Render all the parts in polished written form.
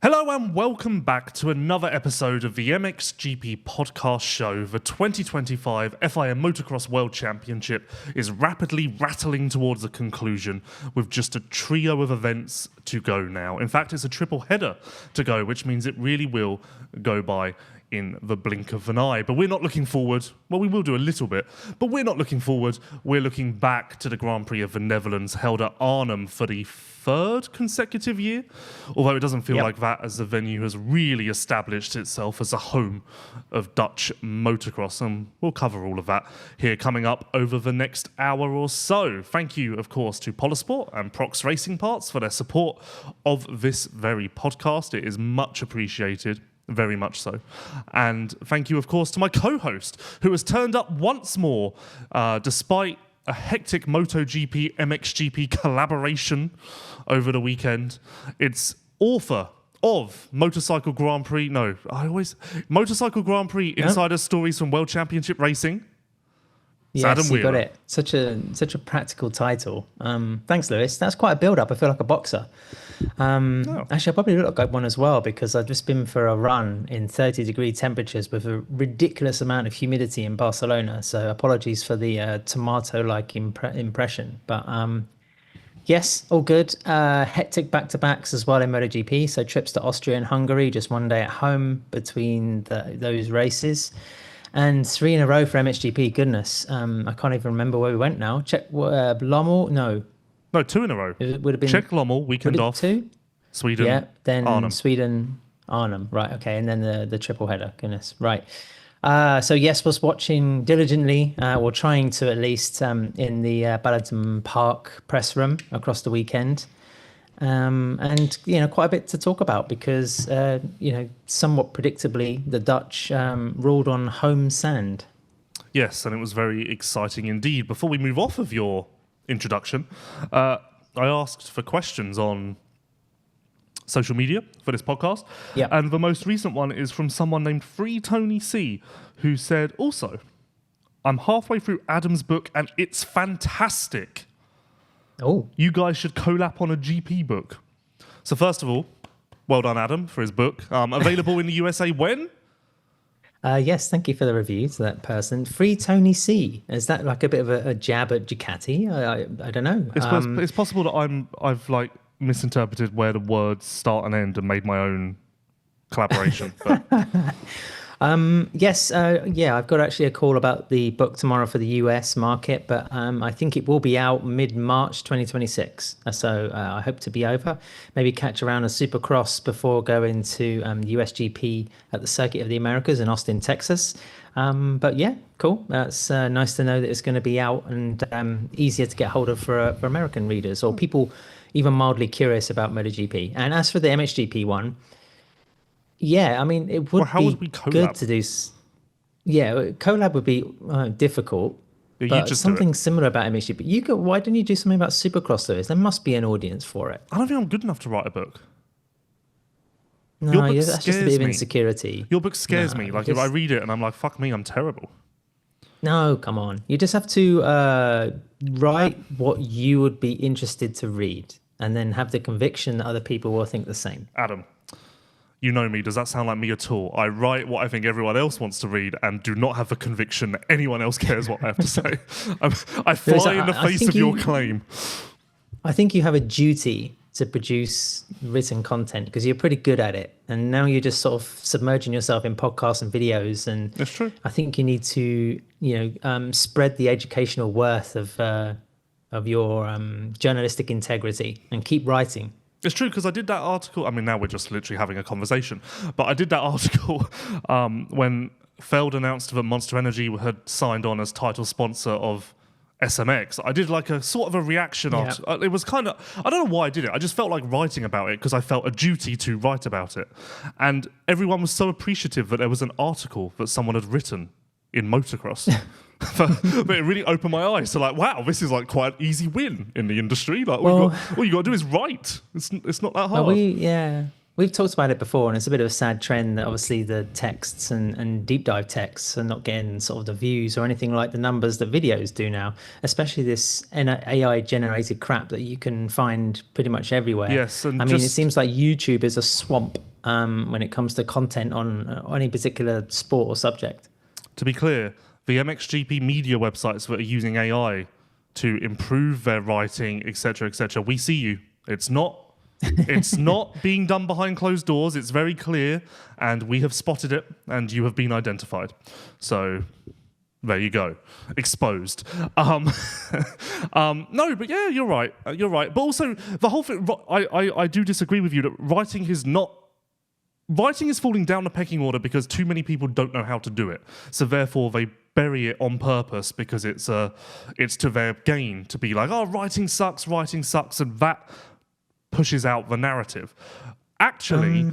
Hello and welcome back to another episode of the MXGP Podcast Show. The 2025 FIM Motocross World Championship is rapidly rattling towards a conclusion with just a trio of events to go now. In fact, it's a triple header to go, which means it really will go by in the blink of an eye. But we're not looking forward. Well, we will do a little bit, but we're not looking forward. We're looking back to the Grand Prix of the Netherlands held at Arnhem for the third consecutive year, although it doesn't feel like that, as the venue has really established itself as a home of Dutch motocross, and we'll cover all of that here coming up over the next hour or so. Thank you, of course, to Polisport and ProX Racing Parts for their support of this very podcast. It is much appreciated. Very much so. And thank you, of course, to my co-host, who has turned up once more, despite a hectic MotoGP, MXGP collaboration over the weekend. It's author of Motorcycle Grand Prix Insider Stories from World Championship Racing. Yes, you got it. Such a practical title. Thanks, Lewis. That's quite a build-up. I feel like a boxer. Actually, I probably look like one as well because I've just been for a run in 30-degree temperatures with a ridiculous amount of humidity in Barcelona. So apologies for the tomato-like impression. But yes, all good. Hectic back-to-backs as well in MotoGP. So trips to Austria and Hungary, just one day at home between those races. And 3 in a row for MXGP. Goodness, I can't even remember where we went now. Czech Lommel? No, 2 in a row. It would have been Czech Lommel, weekend off. 2? Sweden. Yeah, then Arnhem. Sweden, Arnhem. Right, okay, and then the triple header. Goodness, right. So yes, was watching diligently, or trying to at least, in the Balladum Park press room across the weekend. And quite a bit to talk about because somewhat predictably the Dutch ruled on home sand. Yes, and it was very exciting indeed. Before we move off of your introduction, I asked for questions on social media for this podcast. Yeah. And the most recent one is from someone named Free Tony C, who said, also, I'm halfway through Adam's book and it's fantastic. Oh, You guys should collab on a GP book. So first of all, well done, Adam, for his book. Available in the USA when? yes, thank you for the review to that person. Free Tony C. Is that like a bit of a jab at Ducati? I don't know. It's possible that I've like misinterpreted where the words start and end and made my own collaboration. But Yes, I've got actually a call about the book tomorrow for the US market, but I think it will be out mid-March 2026. So I hope to be over, maybe catch around a Supercross before going to USGP at the Circuit of the Americas in Austin, Texas. But yeah, cool. That's nice to know that it's going to be out and easier to get hold of for American readers or people even mildly curious about MotoGP. And as for the MXGP one, yeah, I mean, it would be good to do. Yeah, collab would be difficult, but something similar about MXGP. Why don't you do something about Supercross, Lewis? There must be an audience for it. I don't think I'm good enough to write a book. No, that's just a bit of insecurity. Your book scares me. Like, if I read it and I'm like, fuck me, I'm terrible. No, come on. You just have to write what you would be interested to read and then have the conviction that other people will think the same. Adam, you know me. Does that sound like me at all? I write what I think everyone else wants to read and do not have the conviction that anyone else cares what I have to say. I fly in the face of your claim. I think you have a duty to produce written content because you're pretty good at it. And now you're just sort of submerging yourself in podcasts and videos. And that's true. I think you need to, spread the educational worth of your journalistic integrity and keep writing. It's true, because I did that article. I mean, now we're just literally having a conversation. But I did that article when Feld announced that Monster Energy had signed on as title sponsor of SMX. I did like a sort of a reaction. It was kind of, I don't know why I did it. I just felt like writing about it because I felt a duty to write about it. And everyone was so appreciative that there was an article that someone had written in motocross. But it really opened my eyes to like, wow, this is like quite an easy win in the industry. Like, all you got to do is write. It's not that hard. We We've talked about it before, and it's a bit of a sad trend that obviously the texts and deep dive texts are not getting sort of the views or anything like the numbers that videos do now, especially this AI generated crap that you can find pretty much everywhere. Yes, and I mean, it seems like YouTube is a swamp when it comes to content on any particular sport or subject. To be clear, the MXGP media websites that are using AI to improve their writing, etc., we see you. It's not being done behind closed doors. It's very clear, and we have spotted it, and you have been identified. So there you go, exposed. No, but yeah, you're right. You're right. But also, the whole thing. I do disagree with you that writing is falling down the pecking order because too many people don't know how to do it. So therefore, they bury it on purpose because it's to their gain to be like, oh, writing sucks, and that pushes out the narrative. Actually,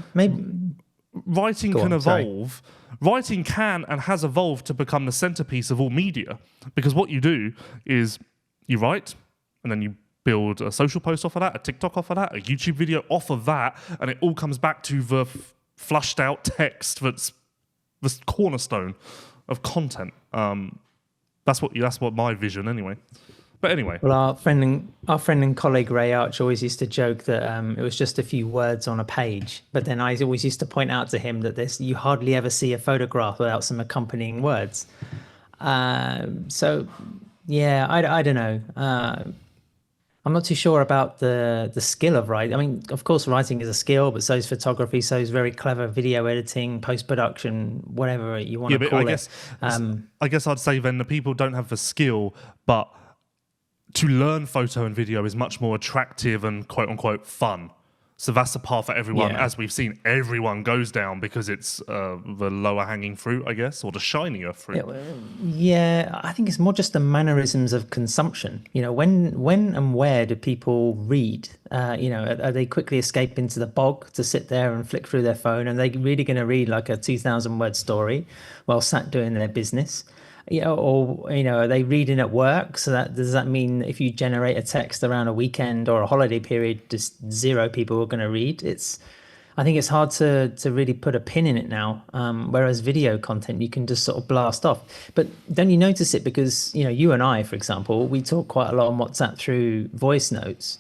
writing can evolve. Writing can and has evolved to become the centerpiece of all media, because what you do is you write and then you build a social post off of that, a TikTok off of that, a YouTube video off of that, and it all comes back to the flushed out text that's the cornerstone of content. That's what my vision anyway. But anyway, well, our friend and colleague Ray Arch always used to joke that it was just a few words on a page. But then I always used to point out to him that you hardly ever see a photograph without some accompanying words. So yeah, I don't know. I'm not too sure about the skill of writing. I mean, of course, writing is a skill, but so is photography, so is very clever video editing, post-production, whatever you want to call it. I guess I'd say then the people don't have the skill, but to learn photo and video is much more attractive and quote-unquote fun. So that's the path that everyone, as we've seen, everyone goes down because it's the lower-hanging fruit, I guess, or the shinier fruit. Yeah, I think it's more just the mannerisms of consumption. You know, when and where do people read? Are they quickly escape into the bog to sit there and flick through their phone? And are they really going to read like a 2,000-word story while sat doing their business? Are they reading at work? So does that mean if you generate a text around a weekend or a holiday period, just zero people are going to read? I think it's hard to really put a pin in it now. Whereas video content, you can just sort of blast off. But don't you notice it? Because, you and I, for example, we talk quite a lot on WhatsApp through voice notes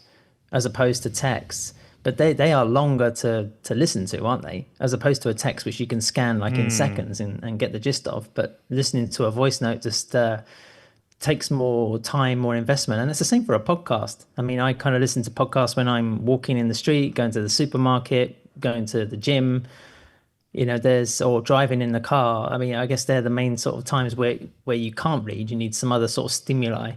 as opposed to texts. But they are longer to listen to, aren't they? As opposed to a text which you can scan like in seconds and get the gist of. But listening to a voice note just takes more time, more investment. And it's the same for a podcast. I mean, I kind of listen to podcasts when I'm walking in the street, going to the supermarket, going to the gym, or driving in the car. I mean, I guess they're the main sort of times where you can't read. You need some other sort of stimuli.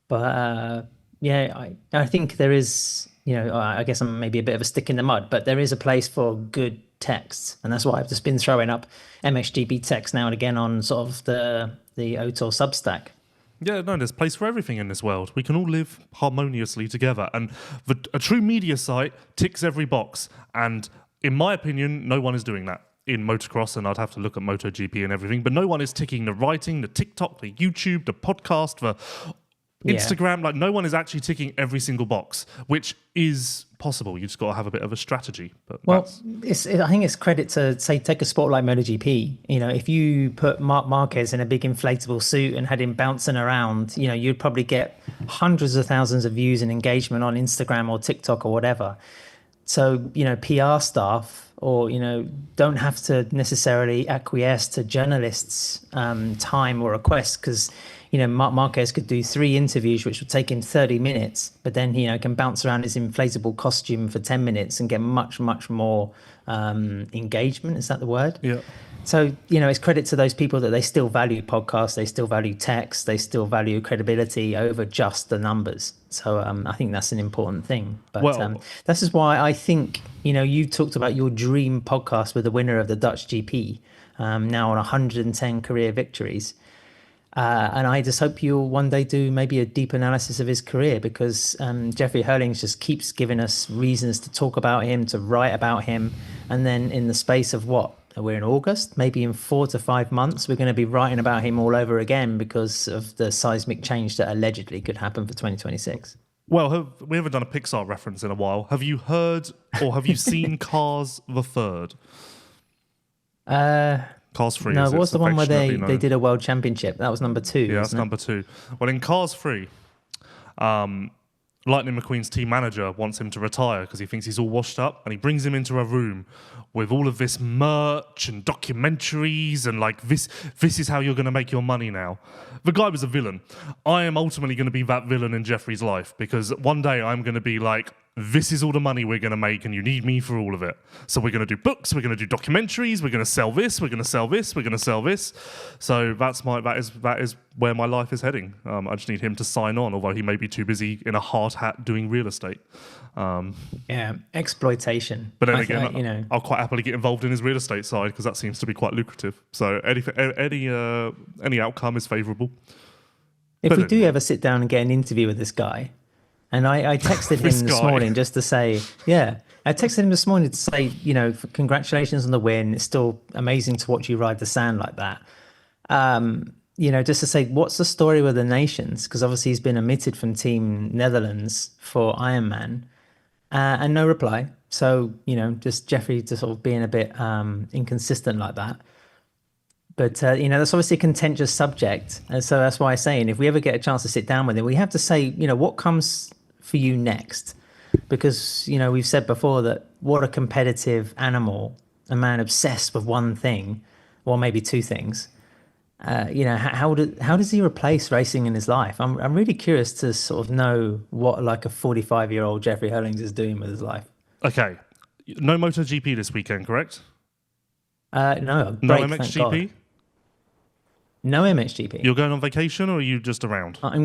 But I think there is... I guess I'm maybe a bit of a stick in the mud, but there is a place for good texts. And that's why I've just been throwing up MXGP text now and again on sort of the OTOR Substack. Yeah, no, there's a place for everything in this world. We can all live harmoniously together. And a true media site ticks every box. And in my opinion, no one is doing that in motocross, and I'd have to look at MotoGP and everything, but no one is ticking the writing, the TikTok, the YouTube, the podcast, the Instagram. Like, no one is actually ticking every single box, which is possible. You just got to have a bit of a strategy. But I think it's credit to, say, take a sport like MotoGP. If you put Marquez in a big inflatable suit and had him bouncing around, you'd probably get hundreds of thousands of views and engagement on Instagram or TikTok or whatever. So, PR staff don't have to necessarily acquiesce to journalists' time or requests, because Marquez could do 3 interviews, which would take him 30 minutes, but then, can bounce around his inflatable costume for 10 minutes and get much, much more engagement. Is that the word? Yeah. So, it's credit to those people that they still value podcasts, they still value text, they still value credibility over just the numbers. So I think that's an important thing. But this is why I think, you talked about your dream podcast with the winner of the Dutch GP, now on 110 career victories. And I just hope you'll one day do maybe a deep analysis of his career, because Jeffrey Herlings just keeps giving us reasons to talk about him, to write about him. And then in the space of we're in August, maybe in 4 to 5 months, we're going to be writing about him all over again because of the seismic change that allegedly could happen for 2026. Well, we haven't done a Pixar reference in a while. Have you heard or have you seen Cars the Third? Cars 3. No, what was the one where they known. did a world championship? That was number 2. Yeah, that's number 2. Well, in Cars 3, Lightning McQueen's team manager wants him to retire because he thinks he's all washed up, and he brings him into a room with all of this merch and documentaries and like this is how you're going to make your money now. The guy was a villain. I am ultimately going to be that villain in Jeffrey's life because one day I'm going to be like, this is all the money we're going to make and you need me for all of it. So we're going to do books, we're going to do documentaries, we're going to sell this, we're going to sell this, we're going to sell this. So that is where my life is heading. I just need him to sign on, although he may be too busy in a hard hat doing real estate. Yeah, exploitation. But then again, I'll quite happily get involved in his real estate side because that seems to be quite lucrative. So any outcome is favourable. If we do ever sit down and get an interview with this guy, and I texted him this morning just to say, I texted him this morning to say, congratulations on the win. It's still amazing to watch you ride the sand like that. Just to say, what's the story with the nations? Because obviously he's been omitted from Team Netherlands for Ironman, and no reply. So, just Jeffrey just sort of being a bit inconsistent like that. But, that's obviously a contentious subject. And so that's why I'm saying if we ever get a chance to sit down with him, we have to say, what comes for you next? Because, we've said before that what a competitive animal, a man obsessed with one thing, or maybe two things. How does he replace racing in his life? I'm really curious to sort of know what like a 45-year-old Jeffrey Herlings is doing with his life. Okay. No MotoGP this weekend, correct? No MXGP? No MXGP. You're going on vacation or are you just around? I'm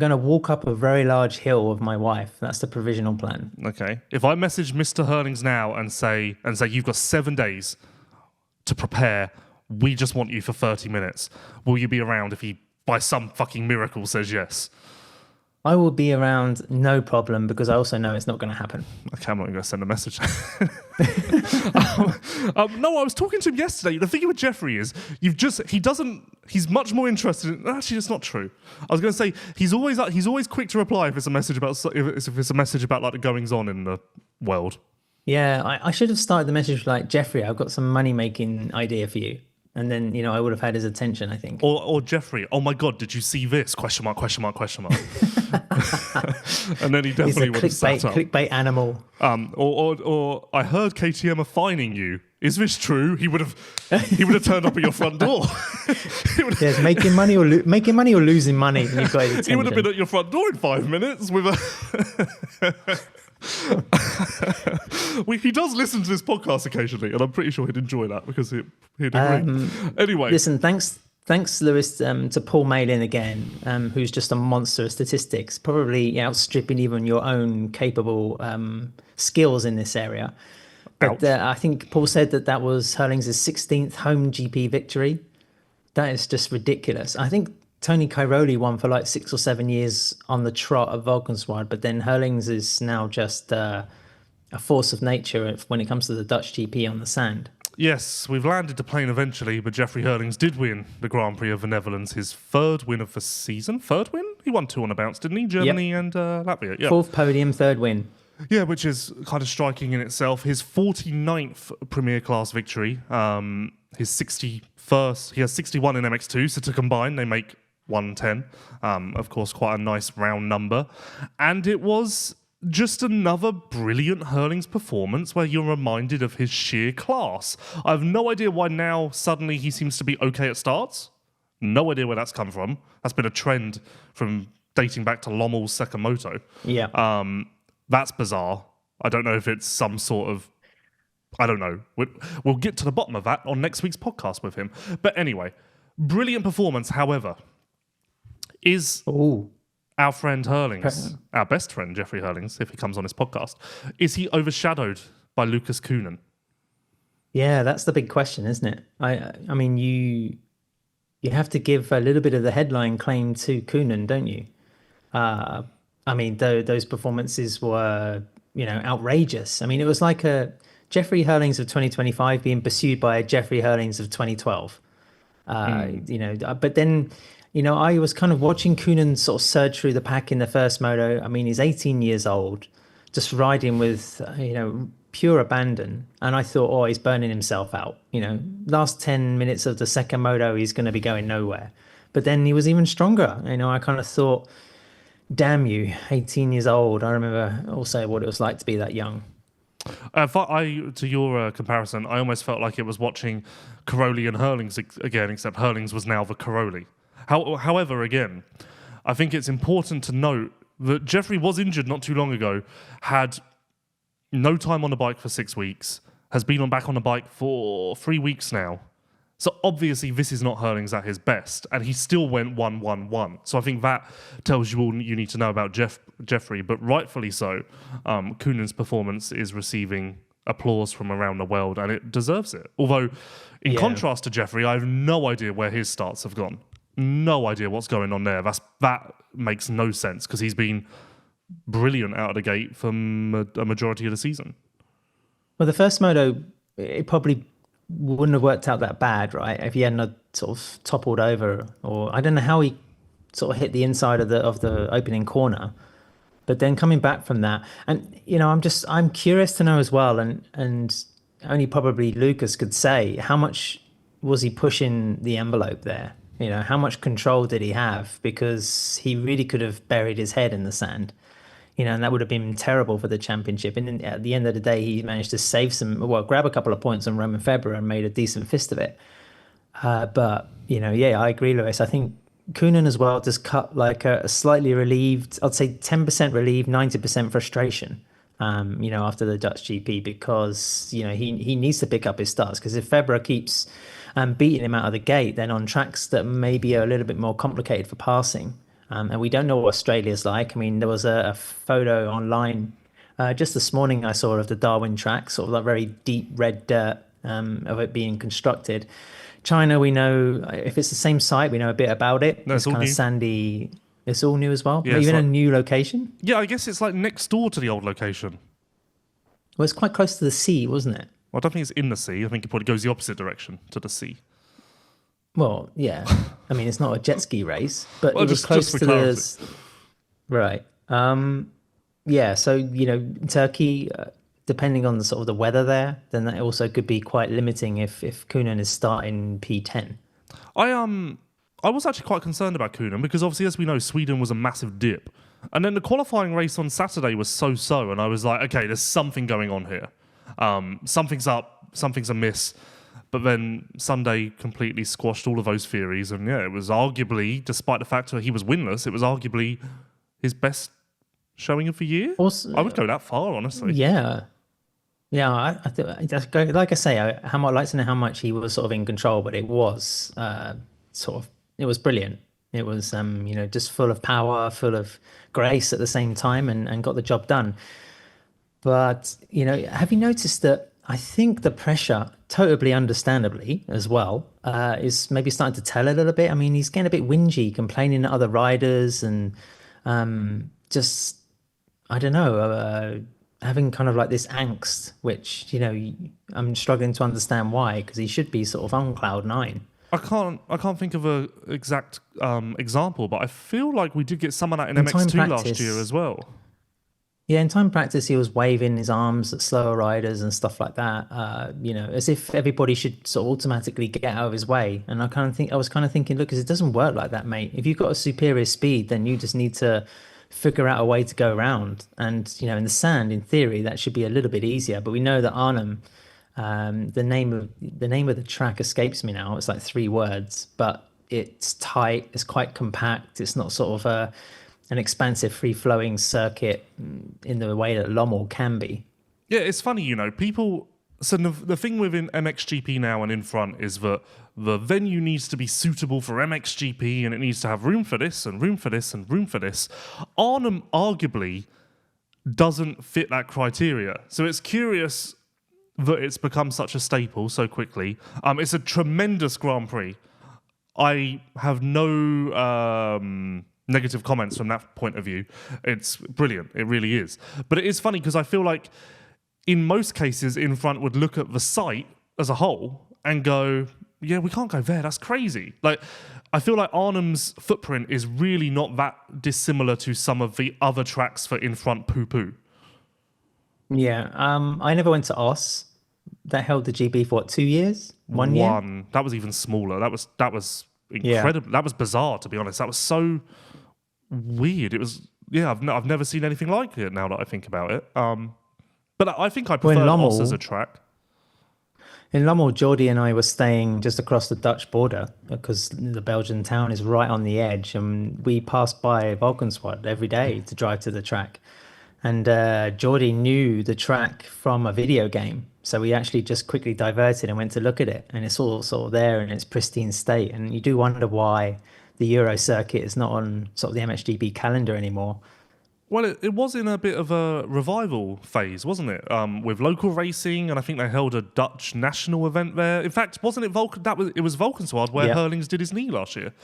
gonna walk up a very large hill with my wife. That's the provisional plan. Okay. If I message Mr. Herlings now and say you've got 7 days to prepare, we just want you for 30 minutes, will you be around if he by some fucking miracle says yes? I will be around, no problem, because I also know it's not going to happen. Okay, I'm not going to send a message. No, I was talking to him yesterday. The thing with Jeffrey is, he's much more interested in, actually, that's not true. I was going to say, he's always quick to reply if it's a message about like the goings on in the world. Yeah, I should have started the message like, Jeffrey, I've got some money-making idea for you. And then, I would have had his attention, I think. Or Jeffrey, oh my God, did you see this? Question mark, question mark, question mark. And then he definitely would have sat up. Clickbait animal. Or I heard KTM are fining you. Is this true? He would have turned up at your front door. Yes, making money or losing money. And you've got his attention. He would have been at your front door in 5 minutes with a... He does listen to this podcast occasionally, and I'm pretty sure he'd enjoy that because he'd agree. Anyway, listen, thanks, Lewis, to Paul Malin again, who's just a monster of statistics, probably outstripping even your own capable skills in this area. But I think Paul said that was Herlings' 16th home GP victory. That is just ridiculous. I think Tony Cairoli won for like 6 or 7 years on the trot at Valkenswaard, but then Herlings is now just a force of nature when it comes to the Dutch GP on the sand. Yes, we've landed the plane eventually, but Jeffrey Herlings did win the Grand Prix of the Netherlands, his 3rd win of the season. 3rd win? He won 2 on a bounce, didn't he? Germany and Latvia. Yep. 4th podium, 3rd win. Yeah, which is kind of striking in itself. His 49th Premier Class victory, his 61st, he has 61 in MX2, so to combine, they make 110. Of course, quite a nice round number. And it was just another brilliant Herlings performance where you're reminded of his sheer class. I have no idea why now suddenly he seems to be okay at starts. No idea where that's come from. That's been a trend from dating back to Lommel's second moto. Yeah. That's bizarre. I don't know if it's some sort of... I don't know. We'll get to the bottom of that on next week's podcast with him. But anyway, brilliant performance, however... Is our friend Herlings, our best friend Jeffrey Herlings, if he comes on his podcast, is he overshadowed by Lucas Coenen? Yeah, that's the big question, isn't it? I mean, you have to give a little bit of the headline claim to Coenen, don't you? I mean, those performances were, outrageous. I mean, it was like a Jeffrey Herlings of 2025 being pursued by a Jeffrey Herlings of 2012. But then... I was kind of watching Coenen sort of surge through the pack in the first moto. I mean, he's 18 years old, just riding with, pure abandon. And I thought, oh, he's burning himself out. Last 10 minutes of the second moto, he's going to be going nowhere. But then he was even stronger. I kind of thought, damn you, 18 years old. I remember also what it was like to be that young. To your comparison, I almost felt like it was watching Caroli and Herlings again, except Herlings was now the Caroli. However, again, I think it's important to note that Jeffrey was injured not too long ago, had no time on the bike for 6 weeks, has been back on the bike for 3 weeks now. So obviously this is not Herlings at his best, and he still went 1-1-1. So I think that tells you all you need to know about Jeffrey, but rightfully so. Coenen's performance is receiving applause from around the world, and it deserves it. Although, in contrast to Jeffrey, I have no idea where his starts have gone. No idea what's going on there. That makes no sense, because he's been brilliant out of the gate for a majority of the season. Well, the first moto, it probably wouldn't have worked out that bad, right? If he hadn't sort of toppled over, or I don't know how he sort of hit the inside of the opening corner. But then coming back from that, and I'm curious to know as well, and only probably Lucas could say, how much was he pushing the envelope there? How much control did he have? Because he really could have buried his head in the sand. And that would have been terrible for the championship. And then at the end of the day, he managed to grab a couple of points on Romain Febvre and made a decent fist of it. But I agree, Lewis. I think Coenen as well just cut like a slightly relieved, I'd say 10% relieved, 90% frustration, after the Dutch GP, because, he needs to pick up his starts. Because if Febvre keeps beating him out of the gate, then on tracks that maybe are a little bit more complicated for passing, and we don't know what Australia's like. I mean, there was a photo online just this morning I saw of the Darwin track, sort of that very deep red dirt of it being constructed. China, we know, if it's the same site, we know a bit about it. No, it's kind of sandy. It's all new as well? Yeah, even a new location? Yeah, I guess it's like next door to the old location. Well, it's quite close to the sea, wasn't it? Well, I don't think it's in the sea. I think it probably goes the opposite direction to the sea. Well, yeah. I mean, it's not a jet ski race, but well, it was close to the... Right. Yeah, so, Turkey, depending on the sort of the weather there, then that also could be quite limiting if Coenen is starting P10. I was actually quite concerned about Coenen because obviously, as we know, Sweden was a massive dip. And then the qualifying race on Saturday was so-so, and I was like, okay, there's something going on here. Something's up, something's amiss. But then Sunday completely squashed all of those theories, and yeah, it was arguably, despite the fact that he was winless, it was arguably his best showing of the year. Also, I would go that far, honestly. Yeah. Yeah, I think, like I say, I'd like to know how much he was sort of in control, but it was it was brilliant. It was, just full of power, full of grace at the same time, and got the job done. But, have you noticed that I think the pressure, totally understandably as well, is maybe starting to tell a little bit? I mean, he's getting a bit whingy, complaining to other riders and just, I don't know, having kind of like this angst, which, I'm struggling to understand why, because he should be sort of on cloud nine. I can't think of a exact example, but I feel like we did get some of that in MX2 last year as well. Yeah, in time practice, he was waving his arms at slower riders and stuff like that, as if everybody should sort of automatically get out of his way. And I was kind of thinking, look, because it doesn't work like that, mate. If you've got a superior speed, then you just need to figure out a way to go around. And, in the sand, in theory, that should be a little bit easier. But we know that Arnhem, the name of the track escapes me now. It's like 3 words, but it's tight. It's quite compact. It's not sort of an expansive free-flowing circuit in the way that Lommel can be. Yeah, it's funny, people... So the thing within MXGP now and in front is that the venue needs to be suitable for MXGP and it needs to have room for this and room for this and room for this. Arnhem arguably doesn't fit that criteria. So it's curious that it's become such a staple so quickly. It's a tremendous Grand Prix. I have no... negative comments from that point of view. It's brilliant. It really is. But it is funny because I feel like in most cases, in front would look at the site as a whole and go, yeah, we can't go there. That's crazy. Like, I feel like Arnhem's footprint is really not that dissimilar to some of the other tracks for in-front poo-poo. Yeah. I never went to Oss. That held the GB for what, 2 years? 1 year? That was even smaller. That was Yeah. incredible. That was bizarre, to be honest. That was so weird. It was, yeah, I've never seen anything like it now that I think about it. But I think I prefer Oss as a track. In Lommel, Geordie and I were staying just across the Dutch border because the Belgian town is right on the edge, and we passed by Valkenswaard every day to drive to the track. And Geordie knew the track from a video game, so we actually just quickly diverted and went to look at it, and it's all sort of there in its pristine state. And you do wonder why the Euro circuit is not on sort of the MXGP calendar anymore. Well, it was in a bit of a revival phase, wasn't it? With local racing, and I think they held a Dutch national event there. In fact, wasn't it it was Valkenswaard where Herlings did his knee last year.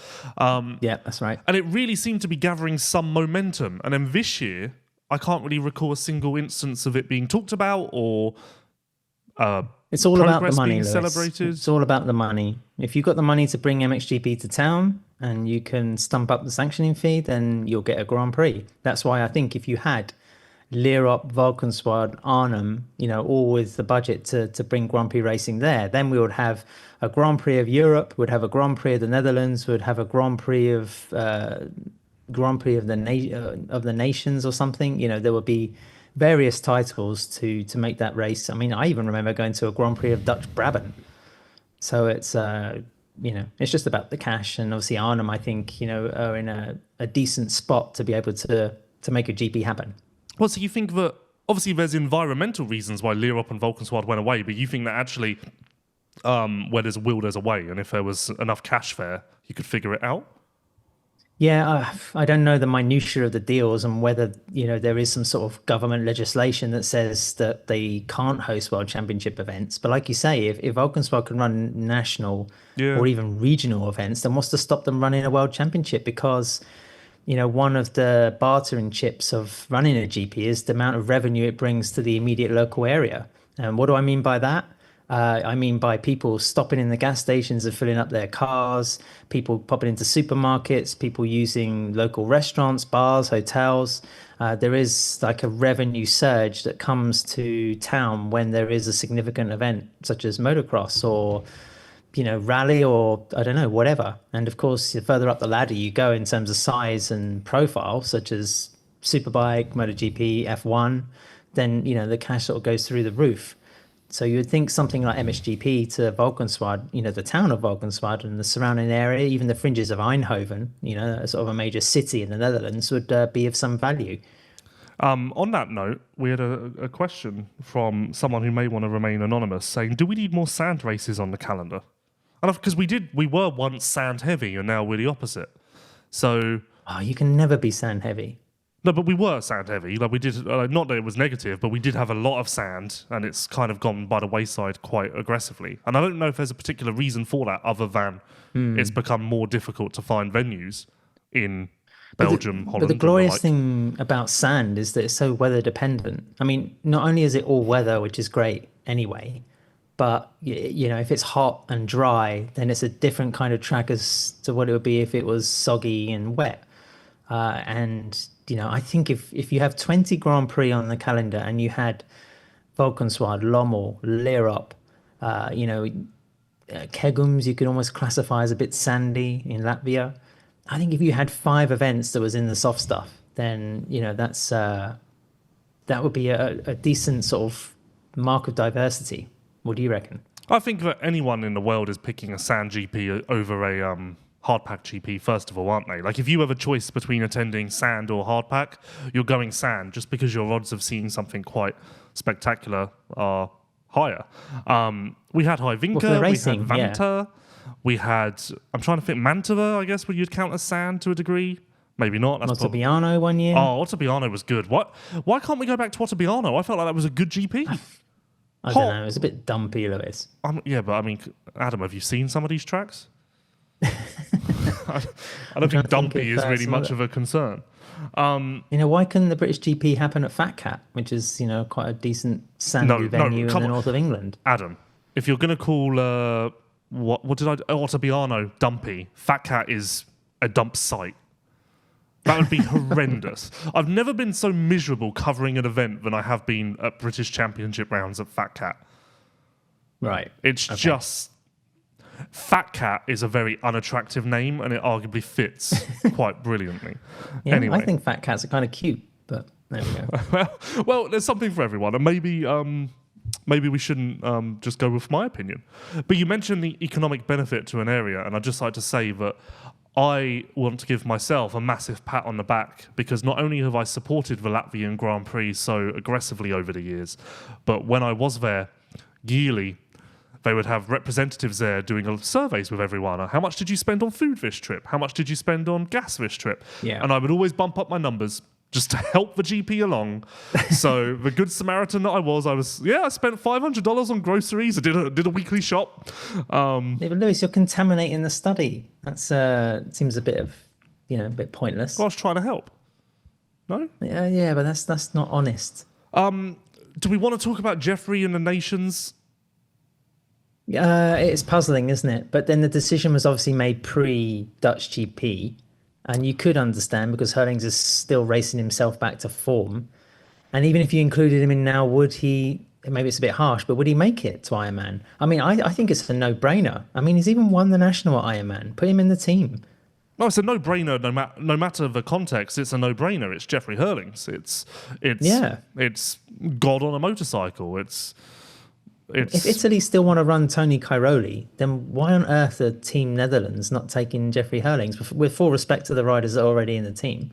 Yeah, that's right. And it really seemed to be gathering some momentum. And then this year, I can't really recall a single instance of it being talked about or it's all about the money, being Lewis. celebrated. It's all about the money. If you've got the money to bring MXGP to town and you can stump up the sanctioning fee, then you'll get a Grand Prix. That's why I think if you had Lierop, Valkenswaard, Arnhem, all with the budget to bring Grand Prix racing there, then we would have a Grand Prix of Europe, we'd have a Grand Prix of the Netherlands, we'd have a Grand Prix of the nations or something. There would be various titles to make that race. I mean, I even remember going to a Grand Prix of Dutch Brabant. So it's it's just about the cash, and obviously Arnhem, I think, are in a decent spot to be able to make a GP happen. Well, so you think that obviously there's environmental reasons why Lierop and Valkenswaard went away, but you think that actually where there's a will, there's a way, and if there was enough cash there, you could figure it out? Yeah, I don't know the minutiae of the deals and whether, there is some sort of government legislation that says that they can't host World Championship events. But like you say, if Valkenswaard can run national or even regional events, then what's to stop them running a World Championship? Because, one of the bartering chips of running a GP is the amount of revenue it brings to the immediate local area. And what do I mean by that? I mean by people stopping in the gas stations and filling up their cars, people popping into supermarkets, people using local restaurants, bars, hotels. There is like a revenue surge that comes to town when there is a significant event such as motocross or, rally or I don't know, whatever. And of course, the further up the ladder you go in terms of size and profile, such as Superbike, MotoGP, F1, then, the cash sort of goes through the roof. So you would think something like MXGP to Valkenswaard, the town of Valkenswaard and the surrounding area, even the fringes of Eindhoven, sort of a major city in the Netherlands, would be of some value. On that note, we had a question from someone who may want to remain anonymous saying, do we need more sand races on the calendar? And because we were once sand heavy and now we're the opposite. So... Oh, you can never be sand heavy. No, but we were sand heavy. Like we did, not that it was negative, but we did have a lot of sand, and it's kind of gone by the wayside quite aggressively. And I don't know if there's a particular reason for that, other than it's become more difficult to find venues in Belgium, Holland. But the glorious thing about sand is that it's so weather dependent. I mean, not only is it all weather, which is great anyway, but if it's hot and dry, then it's a different kind of track as to what it would be if it was soggy and wet. I think if you have 20 Grand Prix on the calendar and you had Valkenswaard, Lommel, Lierop, Kegums, you could almost classify as a bit sandy in Latvia. I think if you had 5 events that was in the soft stuff, then, that would be a decent sort of mark of diversity. What do you reckon? I think that anyone in the world is picking a sand GP over a... hardpack GP, first of all, aren't they? Like, if you have a choice between attending sand or hardpack, you're going sand just because your odds of seeing something quite spectacular are higher. We had Hyvinka, we had Vanta, we had, I'm trying to think, Mantova, I guess, would you count as sand to a degree? Maybe not. Ottobiano one year. Oh, Ottobiano was good. Why can't we go back to Ottobiano? I felt like that was a good GP. I don't know, it was a bit dumpy, Lewis. Yeah, but I mean, Adam, have you seen some of these tracks? I don't think dumpy is really much of a concern. Why couldn't the British GP happen at Fat Cat, which is, quite a decent sandy venue in the north of England? Adam, if you're going to call what did I do? Ottabiano, Dumpy. Fat Cat is a dump site. That would be horrendous. I've never been so miserable covering an event than I have been at British Championship rounds at Fat Cat. Right. It's just... Fat Cat is a very unattractive name, and it arguably fits quite brilliantly. Yeah, anyway. I think Fat Cats are kind of cute, but there we go. well, there's something for everyone, and maybe we shouldn't just go with my opinion. But you mentioned the economic benefit to an area, and I'd just like to say that I want to give myself a massive pat on the back because not only have I supported the Latvian Grand Prix so aggressively over the years, but when I was there, yearly, they would have representatives there doing surveys with everyone. How much did you spend on food this trip? How much did you spend on gas this trip? Yeah. And I would always bump up my numbers just to help the GP along. So the good Samaritan that I spent $500 on groceries. I did a weekly shop. Yeah, but Lewis, you're contaminating the study. That's seems a bit pointless. I was trying to help. No? Yeah, but that's not honest. Do we want to talk about Jeffrey and the Nations? It's puzzling, isn't it? But then the decision was obviously made pre-Dutch GP. And you could understand because Herlings is still racing himself back to form. And even if you included him in now, would he, maybe it's a bit harsh, but would he make it to Ironman? I mean, I think it's a no-brainer. I mean, he's even won the national at Ironman. Put him in the team. No, it's a no-brainer no matter the context. It's a no-brainer. It's Jeffrey Herlings. It's God on a motorcycle. If Italy still want to run Tony Cairoli, then why on earth are Team Netherlands not taking Jeffrey Herlings with full respect to the riders that are already in the team?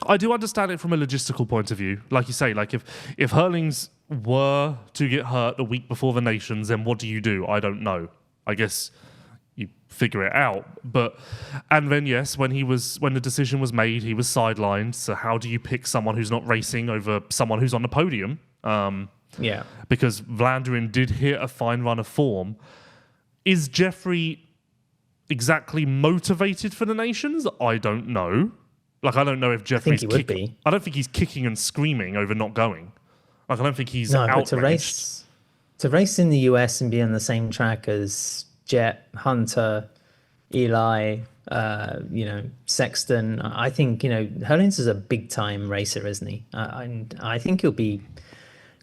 I do understand it from a logistical point of view. Like you say, like if Herlings were to get hurt the week before the Nations, then what do? I don't know. I guess you figure it out. And then yes, when the decision was made, he was sidelined. So how do you pick someone who's not racing over someone who's on the podium? Yeah. Because Vlaanderen did hit a fine run of form. Is Jeffrey exactly motivated for the Nations? I don't know. Like, I don't know if Jeffrey's I think he would be. I don't think he's kicking and screaming over not going. Like, I don't think he's outraged. But to race in the US and be on the same track as Jet, Hunter, Eli, Sexton, I think, Herlings is a big-time racer, isn't he? I think he'll be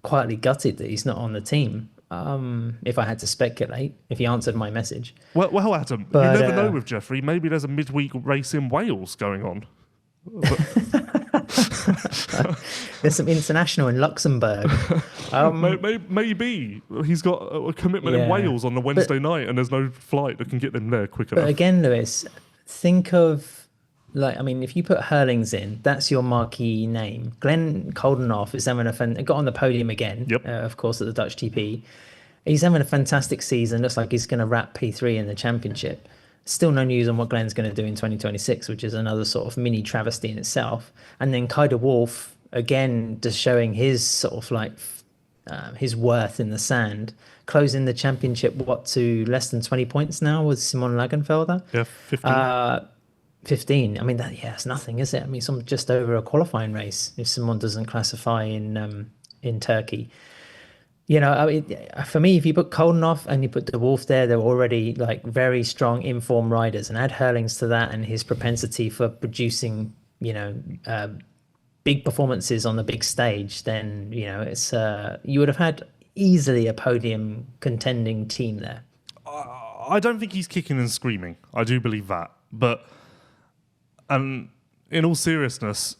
quietly gutted that he's not on the team. If I had to speculate, if he answered my message. Well, Adam, you never know with Jeffrey. Maybe there's a midweek race in Wales going on. There's some international in Luxembourg. Maybe he's got a commitment in Wales on the Wednesday night, and there's no flight that can get them there quick enough. But again, Lewis, think of. If you put Herlings in, that's your marquee name. Glenn Coldenhoff is having got on the podium again, of course, at the Dutch GP. He's having a fantastic season. Looks like he's going to wrap P3 in the championship. Still no news on what Glenn's going to do in 2026, which is another sort of mini travesty in itself. And then Kaider Wolf, again, just showing his sort of his worth in the sand, closing the championship, to less than 20 points now with Simon Längenfelder? Yeah, 15. 15. I mean, that's nothing, is it? I mean, it's just over a qualifying race if someone doesn't classify in Turkey. For me, if you put Coldenhoff and you put De Wolf there, they're already like very strong informed riders, and add Herlings to that and his propensity for producing, big performances on the big stage, then, it's you would have had easily a podium contending team there. I don't think he's kicking and screaming. I do believe that. But in all seriousness,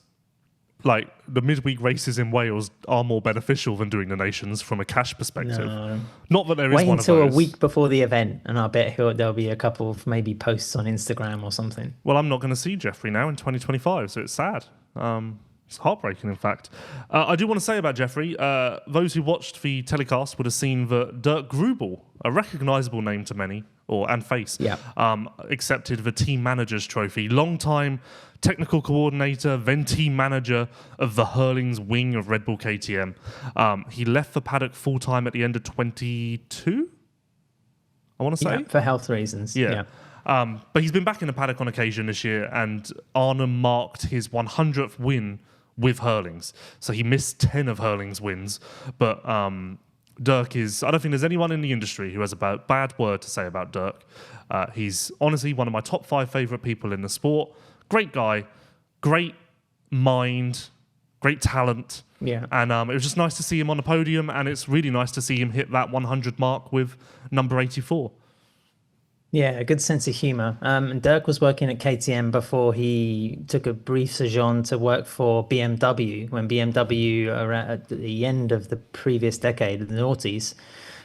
like the midweek races in Wales are more beneficial than doing the Nations from a cash perspective. No. Not that there is one of those. Wait until a week before the event, and I bet there'll be a couple of maybe posts on Instagram or something. Well, I'm not going to see Jeffrey now in 2025, so it's sad. It's heartbreaking, in fact. I do want to say about Jeffrey, those who watched the telecast would have seen that Dirk Gruebel, a recognisable name to many, and face, accepted the team manager's trophy. Long-time technical coordinator, then team manager of the Herlings wing of Red Bull KTM. He left the paddock full-time at the end of 22, I want to say. Yeah, for health reasons. Yeah. But he's been back in the paddock on occasion this year, and Arnhem marked his 100th win with Herlings. So he missed 10 of Herlings' wins, but Dirk is, I don't think there's anyone in the industry who has a bad word to say about Dirk. He's honestly one of my top 5 favourite people in the sport. Great guy, great mind, great talent. Yeah. And it was just nice to see him on the podium, and it's really nice to see him hit that 100 mark with number 84. Yeah, a good sense of humour. Dirk was working at KTM before he took a brief sojourn to work for BMW, when BMW, at the end of the previous decade, the noughties,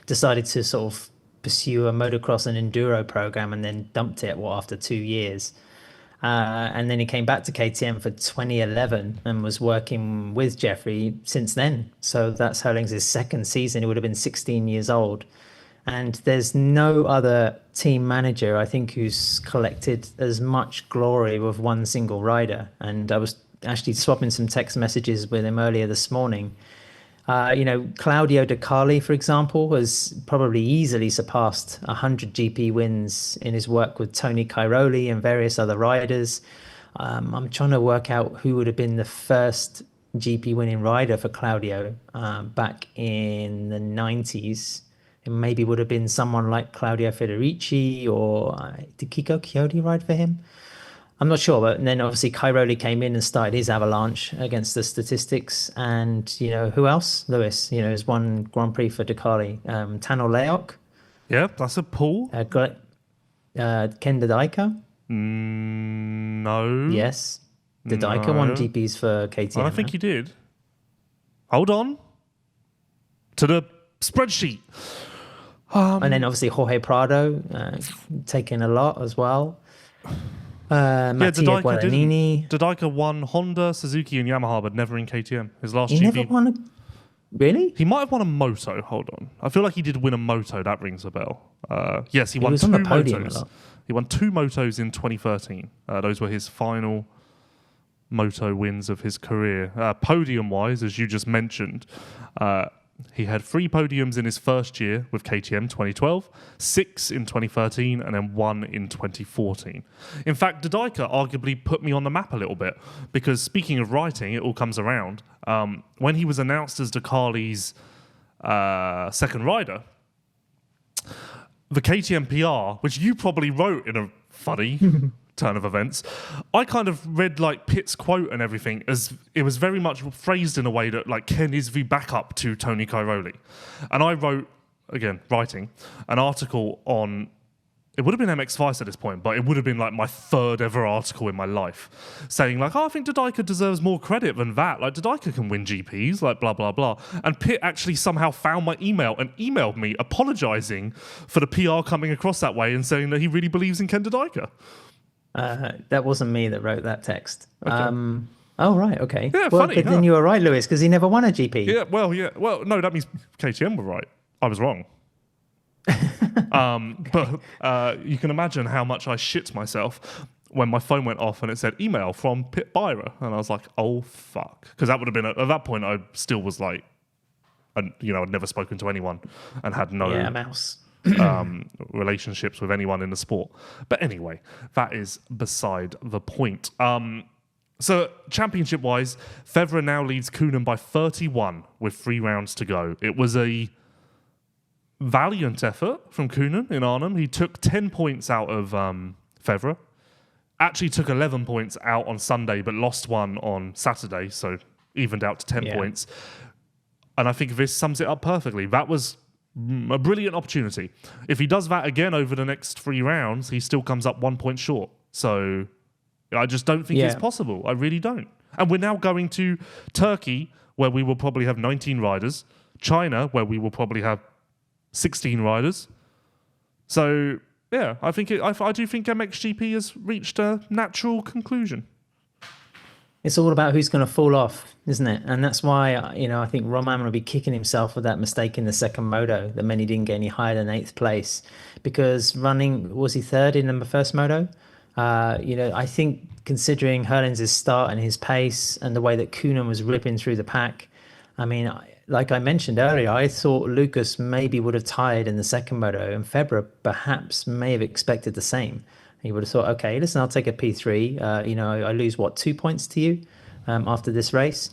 decided to sort of pursue a motocross and enduro program and then dumped it, after 2 years. And then he came back to KTM for 2011 and was working with Jeffrey since then. So that's Herlings' second season. He would have been 16 years old. And there's no other team manager, I think, who's collected as much glory with one single rider. And I was actually swapping some text messages with him earlier this morning. Claudio Ducati, for example, has probably easily surpassed 100 GP wins in his work with Tony Cairoli and various other riders. I'm trying to work out who would have been the first GP winning rider for Claudio back in the 90s. It maybe would have been someone like Claudio Federici, or did Kiko Chiodi ride for him? I'm not sure, but then obviously Cairoli came in and started his avalanche against the statistics. And, who else? Lewis, has won Grand Prix for Ducati. Tano Leok. Yeah, that's a pull. Ken Dadaika. No. Yes. Dadaika won GPs for KTM. I think he did. Hold on. To the spreadsheet. And then obviously Jorge Prado taking a lot as well. Mattia Guadagnini. Dadaika won Honda, Suzuki, and Yamaha, but never in KTM. His last He GP. never won Really? He might have won a moto. Hold on. I feel like he did win a moto. That rings a bell. Yes, he won was two on the podium motos. a lot. He won 2 motos in 2013. Those were his final moto wins of his career. Podium-wise, as you just mentioned, he had 3 podiums in his first year with KTM 2012, 6 in 2013, and then 1 in 2014. In fact, Dadaika arguably put me on the map a little bit, because speaking of writing, it all comes around. When he was announced as Ducati's second rider, the KTM PR, which you probably wrote in a funny turn of events, I kind of read like Pitt's quote and everything as it was very much phrased in a way that like Ken is the backup to Tony Cairoli. And I wrote, again, writing, an article on, it would have been MX Vice at this point, but it would have been like my 3rd ever article in my life, saying like, oh, I think Dadaika deserves more credit than that. Like Dadaika can win GPs, like blah, blah, blah. And Pitt actually somehow found my email and emailed me apologizing for the PR coming across that way and saying that he really believes in Ken Dadaika. That wasn't me that wrote that text. Okay. Oh, right, okay. Yeah, well, funny, but then you were right, Lewis, because he never won a GP. Yeah, well, no, that means KTM were right. I was wrong. But you can imagine how much I shit myself when my phone went off and it said email from Pitt Byra, and I was like, oh fuck, because that would have been at that point I still was like, I'd never spoken to anyone and had no mouse. relationships with anyone in the sport. But anyway, that is beside the point. So championship wise, Febvre now leads Coenen by 31 with 3 rounds to go. It was a valiant effort from Coenen in Arnhem. He took 10 points out of Febvre. Actually took 11 points out on Sunday, but lost 1 on Saturday, so evened out to 10 points. And I think this sums it up perfectly. That was a brilliant opportunity. If he does that again over the next 3 rounds, he still comes up 1 point short. So I just don't think it's possible. I really don't. And we're now going to Turkey, where we will probably have 19 riders. China, where we will probably have 16 riders. So, yeah, I do think MXGP has reached a natural conclusion. It's all about who's going to fall off, isn't it? And that's why, I think Romain will be kicking himself for that mistake in the second moto, that meant he didn't get any higher than 8th place. Because was he 3rd in the first moto? I think considering Herlings' start and his pace and the way that Coenen was ripping through the pack, I mean, like I mentioned earlier, I thought Lucas maybe would have tied in the second moto, and Febvre perhaps may have expected the same. He would have thought, okay, listen, I'll take a P3. I lose, 2 points to you after this race.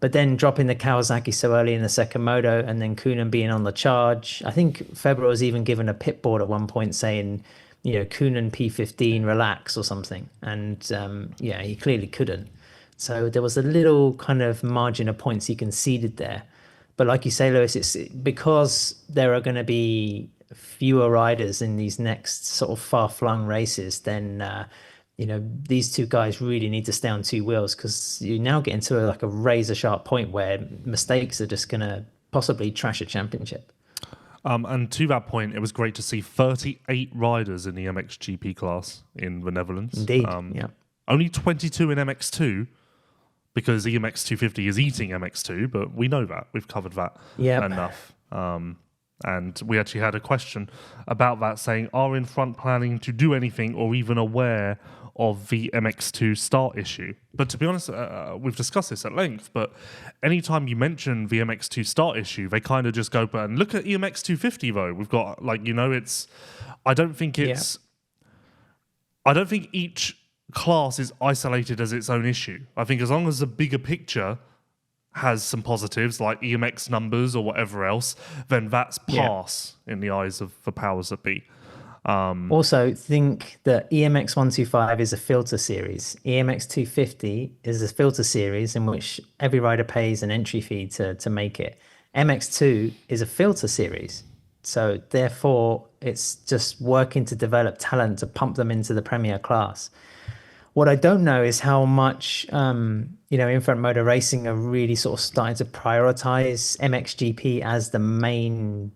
But then dropping the Kawasaki so early in the second moto, and then Coenen being on the charge. I think Febvre was even given a pit board at one point saying, Coenen P15, relax or something. And he clearly couldn't. So there was a little kind of margin of points he conceded there. But like you say, Lewis, it's because there are going to be fewer riders in these next sort of far-flung races, then these two guys really need to stay on two wheels, because you now get into a razor-sharp point where mistakes are just going to possibly trash a championship. And to that point, it was great to see 38 riders in the MXGP class in the Netherlands. Indeed, Only 22 in MX2, because EMX 250 is eating MX2, but we know that. We've covered that enough. And we actually had a question about that saying, are In Front planning to do anything or even aware of the MX2 start issue? But to be honest, we've discussed this at length, but anytime you mention the MX2 start issue, they kind of just go, but and look at EMX 250 though. We've got I don't think each class is isolated as its own issue. I think as long as the bigger picture has some positives like EMX numbers or whatever else, then that's pass in the eyes of the powers that be. Also, think that EMX 125 is a filter series. EMX 250 is a filter series in which every rider pays an entry fee to make it. MX2 is a filter series. So therefore, it's just working to develop talent to pump them into the premier class. What I don't know is how much, in-front motor racing are really sort of starting to prioritize MXGP as the main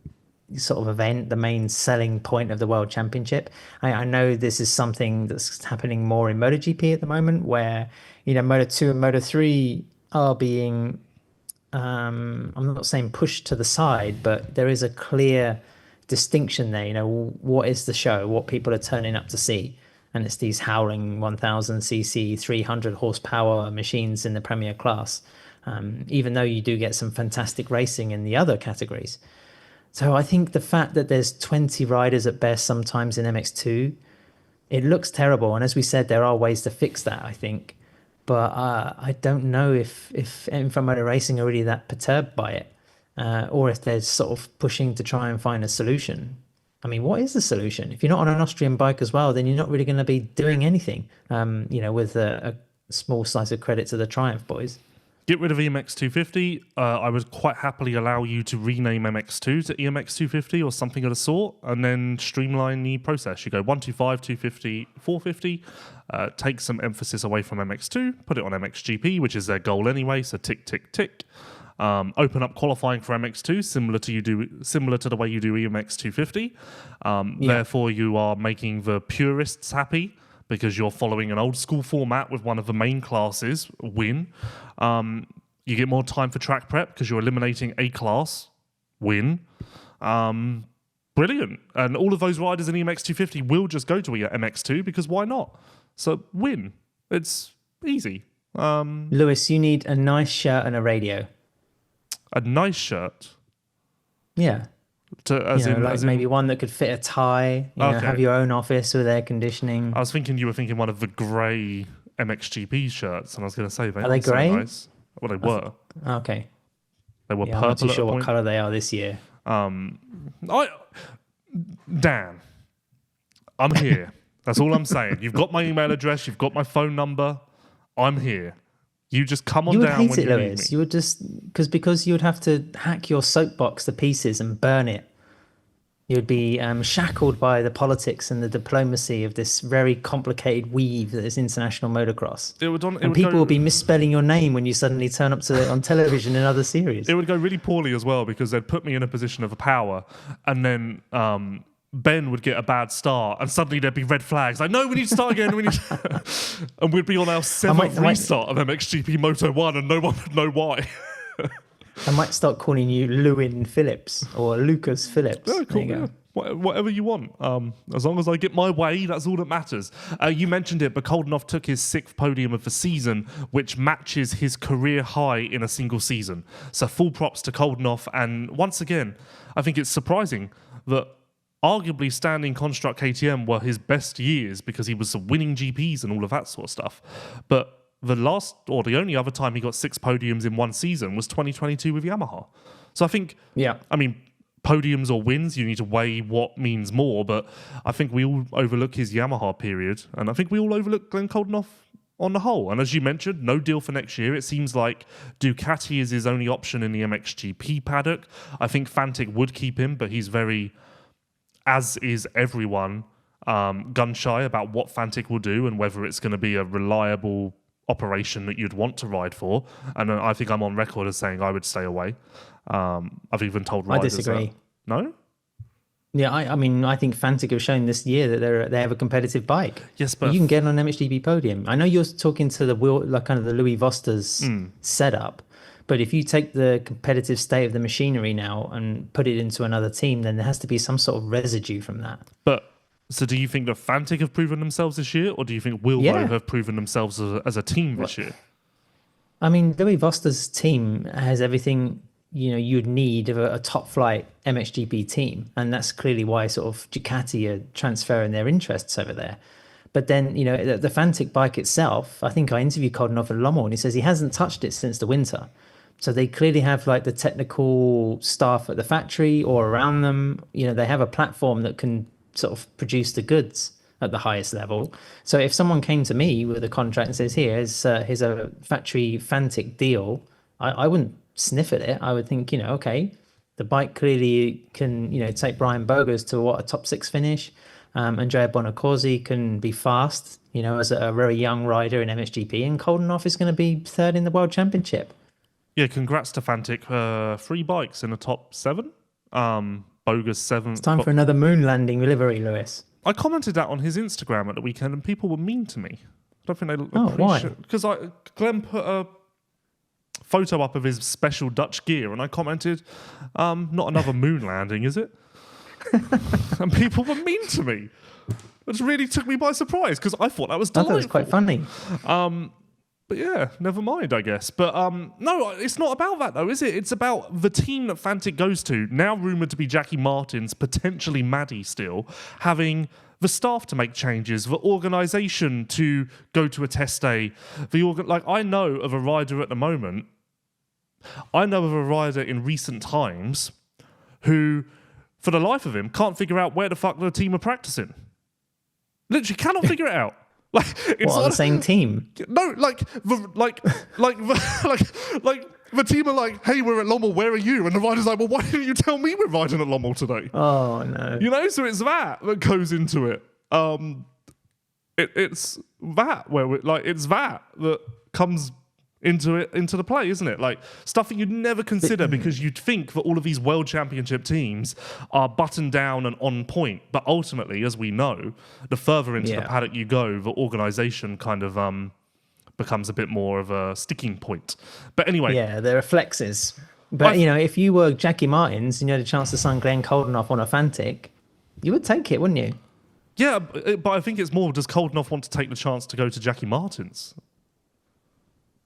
sort of event, the main selling point of the World Championship. I know this is something that's happening more in MotoGP at the moment, where, Moto2 and Moto3 are being, I'm not saying pushed to the side, but there is a clear distinction there. What is the show, what people are turning up to see. And it's these howling 1000cc, 300 horsepower machines in the Premier class, even though you do get some fantastic racing in the other categories. So I think the fact that there's 20 riders at best sometimes in MX2, it looks terrible. And as we said, there are ways to fix that, I think. But I don't know if in-front motor racing are really that perturbed by it, or if they're sort of pushing to try and find a solution. I mean, what is the solution? If you're not on an Austrian bike as well, then you're not really going to be doing anything, with a small slice of credit to the Triumph boys. Get rid of EMX 250. I would quite happily allow you to rename MX2 to EMX 250 or something of the sort, and then streamline the process. You go 125, 250, 450, take some emphasis away from MX2, put it on MXGP, which is their goal anyway, so tick, tick, tick. Open up qualifying for MX2, similar to the way you do EMX 250. Therefore, you are making the purists happy because you're following an old school format with one of the main classes win. You get more time for track prep because you're eliminating a class win. Brilliant, and all of those riders in EMX 250 will just go to MX2 because why not? So win. It's easy. Lewis, you need a nice shirt and a radio. A nice shirt? Yeah. As in maybe one that could fit a tie, have your own office with air conditioning. I was thinking you were thinking one of the grey MXGP shirts, and I was going to say, are they grey? So nice. Well, they were. Okay. They were purple. I'm not too sure what colour they are this year. Dan, I'm here. That's all I'm saying. You've got my email address. You've got my phone number. I'm here. You just come on down when you need me. You would hate it, Lewis. You would just because you would have to hack your soapbox to pieces and burn it. You'd be shackled by the politics and the diplomacy of this very complicated weave that is international motocross. People will be misspelling your name when you suddenly turn up on television in other series. It would go really poorly as well because they'd put me in a position of power, and then Ben would get a bad start, and suddenly there'd be red flags. Like, no, we need to start again. And we'd be on our 7th restart of MXGP Moto 1, and no one would know why. I might start calling you Lewin Phillips or Lucas Phillips. Yeah, cool, yeah. Whatever you want. As long as I get my way, that's all that matters. You mentioned it, but Coldenhoff took his 6th podium of the season, which matches his career high in a single season. So full props to Coldenhoff. And once again, I think it's surprising that arguably standing construct KTM were his best years because he was winning GPs and all of that sort of stuff. But the only other time he got 6 podiums in one season was 2022 with Yamaha. So I think, I mean, podiums or wins, you need to weigh what means more, but I think we all overlook his Yamaha period, and I think we all overlook Glenn Coldenhoff on the whole. And as you mentioned, no deal for next year. It seems like Ducati is his only option in the MXGP paddock. I think Fantic would keep him, but he's very, as is everyone, gun-shy about what Fantic will do and whether it's going to be a reliable operation that you'd want to ride for. And I think I'm on record as saying I would stay away. I've even told riders I disagree. that. No? Yeah, I mean, I think Fantic have shown this year that they have a competitive bike. Yes, but you can get on an MXGP podium. I know you're talking to the kind of the Louis Vosters setup, but if you take the competitive state of the machinery now and put it into another team, then there has to be some sort of residue from that. But so do you think that Fantic have proven themselves this year, or do you think Wilbo have proven themselves as a team this year? I mean, Louis Vosters' team has everything you'd need of a top flight MXGP team, and that's clearly why sort of Ducati are transferring their interests over there. But then the Fantic bike itself, I think I interviewed Coldenhoff at Lommel, and he says he hasn't touched it since the winter. So they clearly have like the technical staff at the factory or around them. They have a platform that can sort of produce the goods at the highest level. So if someone came to me with a contract and says, here's a factory Fantic deal, I wouldn't sniff at it. I would think, okay, the bike clearly can, take Brian Bogers to a top 6 finish. Andrea Bonacorsi can be fast, as a very young rider in MXGP, and Coldenhoff is going to be 3rd in the World Championship. Yeah, congrats to Fantic. 3 bikes in the top 7. Bogus 7. It's time for another moon landing livery, Lewis. I commented that on his Instagram at the weekend, and people were mean to me. I don't think they why? Because Glenn put a photo up of his special Dutch gear, and I commented, not another moon landing, is it? And people were mean to me. Which really took me by surprise, because I thought that was delightful. I thought it was quite funny. But yeah, never mind, I guess. But no, it's not about that, though, is it? It's about the team that Fantic goes to, now rumoured to be Jackie Martins, potentially Maddie still, having the staff to make changes, the organisation to go to a test day. I know of a rider at the moment, I know of a rider in recent times who, for the life of him, can't figure out where the fuck the team are practicing. Literally cannot figure it out. It's on the same team? No, the team are like, hey, we're at Lommel, where are you? And the rider's like, well, why didn't you tell me we're riding at Lommel today? Oh, no. So it's that goes into it. It's that comes into the play, isn't it? Like stuff that you'd never consider because you'd think that all of these World Championship teams are buttoned down and on point. But ultimately, as we know, the further into the paddock you go, the organisation kind of becomes a bit more of a sticking point. But anyway. Yeah, there are flexes. But, if you were Jackie Martins and you had a chance to sign Glenn Coldenhoff on a Fantic, you would take it, wouldn't you? Yeah, but I think it's more, does Coldenhoff want to take the chance to go to Jackie Martins?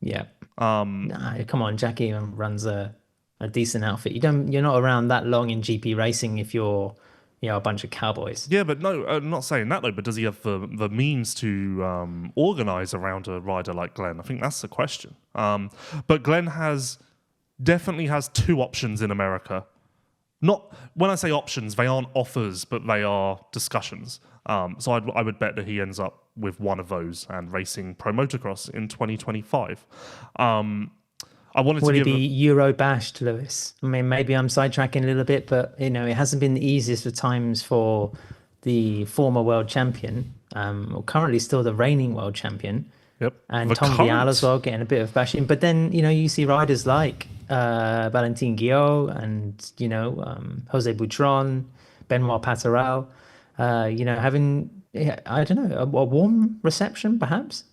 Yeah. No, come on, Jackie runs a decent outfit. You're not around that long in GP racing if you're a bunch of cowboys. Yeah, but no, I'm not saying that though. But does he have the means to organise around a rider like Glenn? I think that's the question. But Glenn definitely has 2 options in America. Not when I say options, they aren't offers, but they are discussions. So I would bet that he ends up with one of those and racing pro motocross in 2025. Would he be Euro bashed, Lewis? I mean, maybe I'm sidetracking a little bit, but it hasn't been the easiest of times for the former world champion, or currently still the reigning world champion. Yep. And Tom Vial as well, getting a bit of bashing. But then, you see riders like Valentin Guillot and, Jose Butron, Benoit Pateral, having, I don't know, a warm reception, perhaps?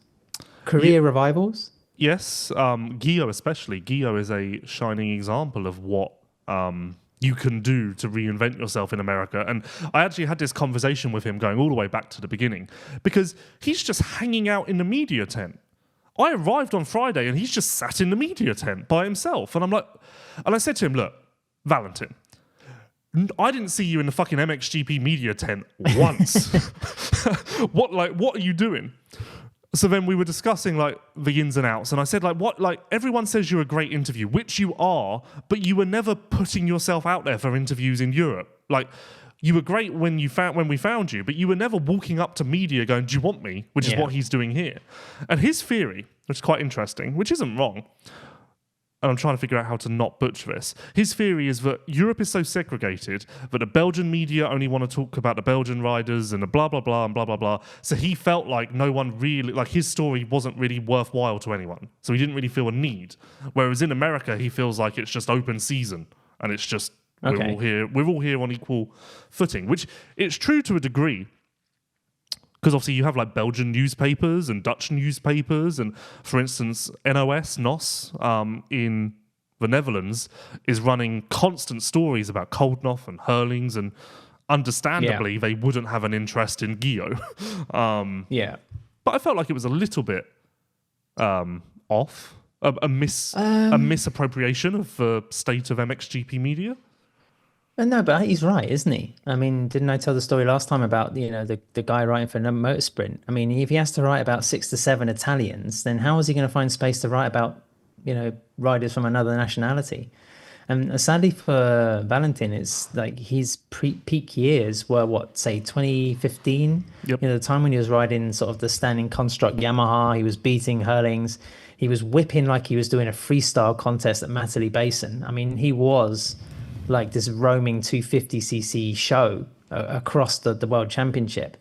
Career revivals? Yes, Guillot especially. Guillot is a shining example of what you can do to reinvent yourself in America. And I actually had this conversation with him going all the way back to the beginning because he's just hanging out in the media tent. I arrived on Friday and he's just sat in the media tent by himself. And I said to him, look, Valentin, I didn't see you in the fucking MXGP media tent once. What are you doing? So then we were discussing like the ins and outs, and I said what everyone says you're a great interview, which you are, but you were never putting yourself out there for interviews in Europe. Like you were great when we found you, but you were never walking up to media going, "Do you want me?" Which is what he's doing here. And his theory, which is quite interesting, which isn't wrong, and I'm trying to figure out how to not butcher this. His theory is that Europe is so segregated that the Belgian media only want to talk about the Belgian riders and the blah, blah, blah, and blah, blah, blah. So he felt like no one really, like his story wasn't really worthwhile to anyone. So he didn't really feel a need. Whereas in America, he feels like it's just open season and it's just, we're all here on equal footing, which it's true to a degree. Because obviously you have like Belgian newspapers and Dutch newspapers, and for instance, NOS in the Netherlands is running constant stories about Coldenhoff and Herlings, and understandably they wouldn't have an interest in Gio. But I felt like it was a little bit off, a misappropriation of the state of MXGP media. No, but he's right, isn't he? I mean, didn't I tell the story last time about, the guy writing for Motorsprint? I mean, if he has to write about 6 to 7 Italians, then how is he going to find space to write about, riders from another nationality? And sadly for Valentin, it's like his peak years were, 2015? Yep. The time when he was riding sort of the standing construct Yamaha, he was beating Herlings. He was whipping like he was doing a freestyle contest at Matterley Basin. I mean, he was like this roaming 250cc show across the World Championship.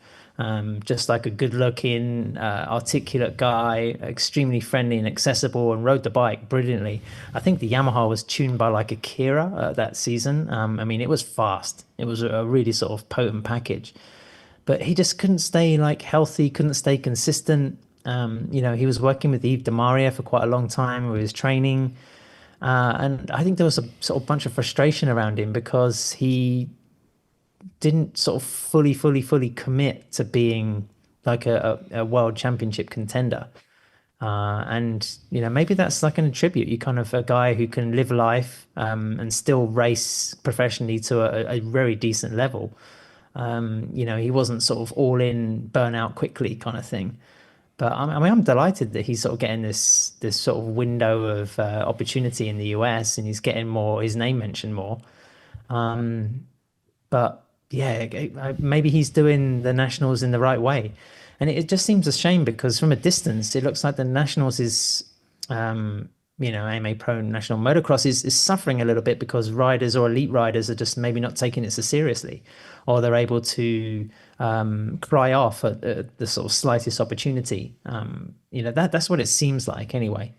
Just like a good-looking, articulate guy, extremely friendly and accessible, and rode the bike brilliantly. I think the Yamaha was tuned by like Akira that season. I mean, it was fast. It was a really sort of potent package. But he just couldn't stay like healthy, couldn't stay consistent. He was working with Yves de Maria for quite a long time with his training. And I think there was a sort of bunch of frustration around him because he didn't sort of fully commit to being like a world championship contender. And maybe that's like an attribute. You kind of a guy who can live life and still race professionally to a very decent level. He wasn't sort of all in, burn out quickly kind of thing. But I'm delighted that he's sort of getting this sort of window of opportunity in the US, and he's getting his name mentioned more. But yeah, maybe he's doing the Nationals in the right way. And it just seems a shame because from a distance, it looks like the Nationals is, AMA Pro National Motocross is suffering a little bit because riders or elite riders are just maybe not taking it so seriously, or they're able to cry off at the sort of slightest opportunity. That's what it seems like anyway.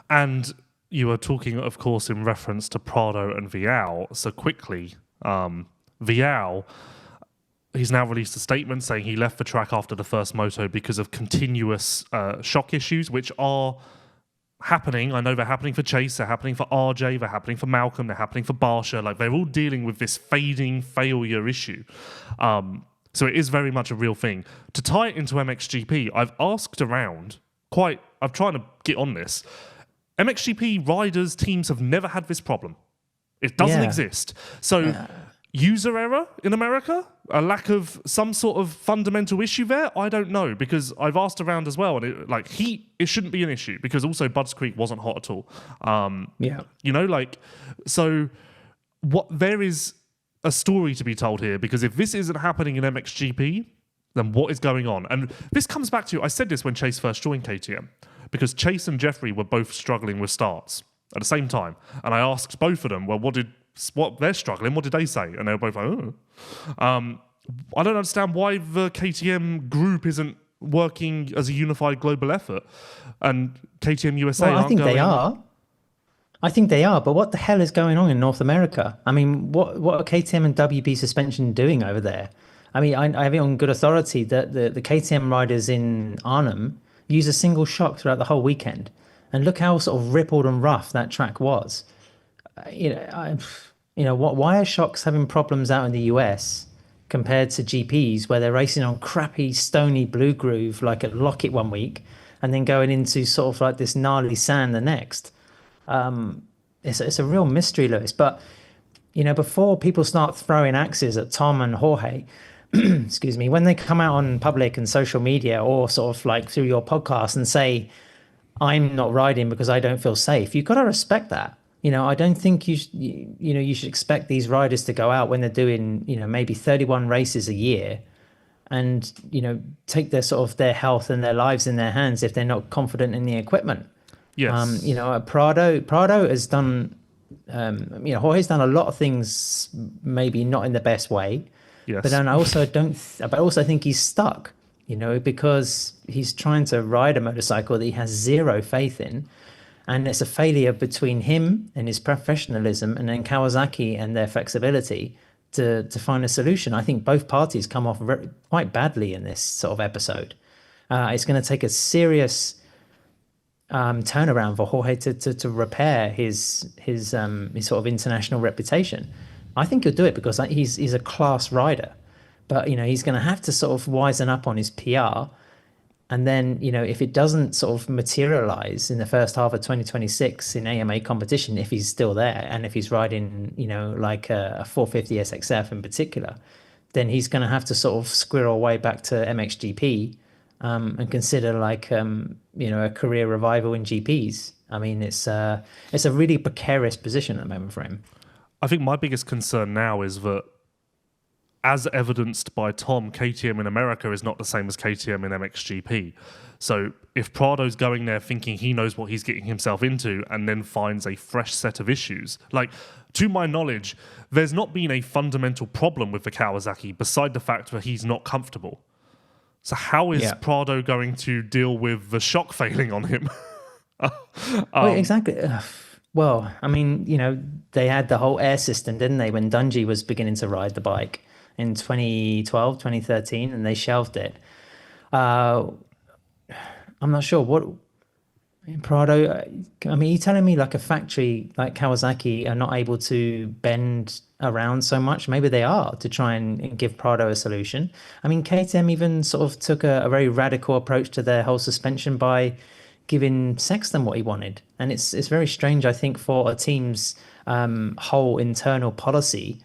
And you were talking, of course, in reference to Prado and Vial. So quickly, Vial, he's now released a statement saying he left the track after the first moto because of continuous shock issues, which are happening. I know they're happening for Chase, they're happening for RJ, they're happening for Malcolm, they're happening for Barsha. Like, they're all dealing with this fading failure issue. So it is very much a real thing. To tie it into MXGP, I've asked around I'm trying to get on this. MXGP riders, teams have never had this problem. It doesn't exist. So user error in America? A lack of some sort of fundamental issue there? I don't know, because I've asked around as well, and heat, it shouldn't be an issue, because also Budds Creek wasn't hot at all. So there is a story to be told here, because if this isn't happening in MXGP, then what is going on? And this comes back to, I said this when Chase first joined KTM, because Chase and Jeffrey were both struggling with starts at the same time. And I asked both of them, well, what they're struggling, what did they say? And they were both like, oh. I don't understand why the KTM group isn't working as a unified global effort, and KTM USA aren't going. I think they are, but what the hell is going on in North America? I mean, what are KTM and WB Suspension doing over there? I mean, I have it on good authority that the KTM riders in Arnhem use a single shock throughout the whole weekend, and look how sort of rippled and rough that track was. Why are shocks having problems out in the US compared to GPs where they're racing on crappy, stony blue groove like at Lockett one week, and then going into sort of like this gnarly sand the next? It's a real mystery, Lewis. But before people start throwing axes at Tom and Jorge, excuse me, when they come out on public and social media or sort of like through your podcast and say, I'm not riding because I don't feel safe, you've got to respect that. I don't think you should expect these riders to go out when they're doing, maybe 31 races a year and, take their health and their lives in their hands if they're not confident in the equipment. Yes. Prado has done, Jorge's done a lot of things, maybe not in the best way. Yes. But then I also think he's stuck, because he's trying to ride a motorcycle that he has zero faith in. And it's a failure between him and his professionalism and then Kawasaki and their flexibility to find a solution. I think both parties come off quite badly in this sort of episode. It's going to take a serious turnaround for Jorge to repair his sort of international reputation. I think he'll do it because he's a class rider, but he's going to have to sort of wisen up on his PR. And then, if it doesn't sort of materialize in the first half of 2026 in AMA competition, if he's still there and if he's riding, like a 450 SXF in particular, then he's going to have to sort of squirrel way back to MXGP and consider like, a career revival in GPs. I mean, it's a really precarious position at the moment for him. I think my biggest concern now is that, as evidenced by Tom, KTM in America is not the same as KTM in MXGP. So if Prado's going there thinking he knows what he's getting himself into and then finds a fresh set of issues, like, to my knowledge, there's not been a fundamental problem with the Kawasaki beside the fact that he's not comfortable. So how is Prado going to deal with the shock failing on him? Well, exactly. Well, I mean, they had the whole air system, didn't they, when Dungey was beginning to ride the bike in 2012, 2013, and they shelved it. I'm not sure what Prado. I mean, you're telling me like a factory like Kawasaki are not able to bend around so much? Maybe they are, to try and give Prado a solution. I mean, KTM even sort of took a very radical approach to their whole suspension by giving Sexton what he wanted, and it's very strange, I think, for a team's whole internal policy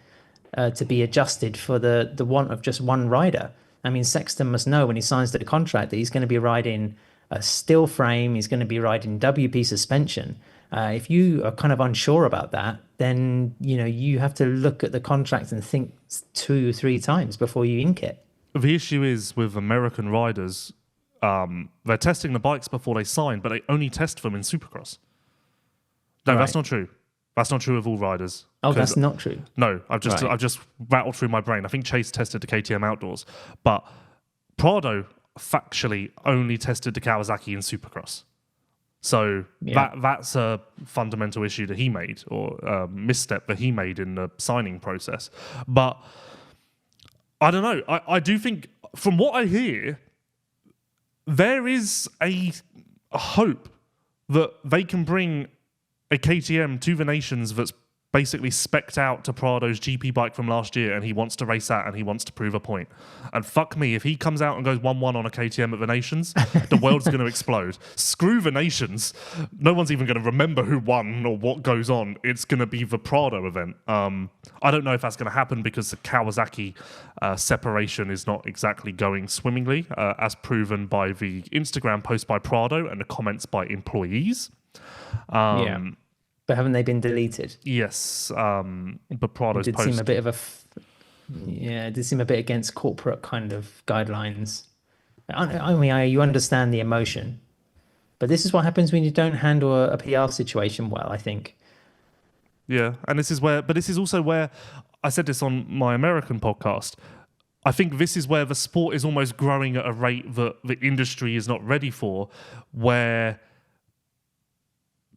to be adjusted for the want of just one rider. I mean, Sexton must know when he signs the contract that he's going to be riding a steel frame, he's going to be riding WP suspension. If you are kind of unsure about that, then you have to look at the contract and think 2 or 3 times before you ink it. The issue is with American riders, they're testing the bikes before they sign, but they only test them in Supercross. No, right. That's not true. That's not true of all riders. Oh, that's not true. No, I've just rattled through my brain. I think Chase tested the KTM Outdoors, but Prado factually only tested the Kawasaki in Supercross. So that's a fundamental issue that he made, or a misstep that he made in the signing process. But I don't know. I do think, from what I hear, there is a hope that they can bring a KTM to the nations that's basically specced out to Prado's GP bike from last year, and he wants to race that and he wants to prove a point. And fuck me, if he comes out and goes 1-1 on a KTM at the nations, the world's going to explode. Screw the nations. No one's even going to remember who won or what goes on. It's going to be the Prado event. I don't know if that's going to happen because the Kawasaki separation is not exactly going swimmingly, as proven by the Instagram post by Prado and the comments by employees. But haven't they been deleted? Yes, but Prado's it did post... seem a bit of it did seem a bit against corporate kind of guidelines. I mean, you understand the emotion, but this is what happens when you don't handle a PR situation well, I think. Yeah, and this is also where, I said this on my American podcast, I think this is where the sport is almost growing at a rate that the industry is not ready for, where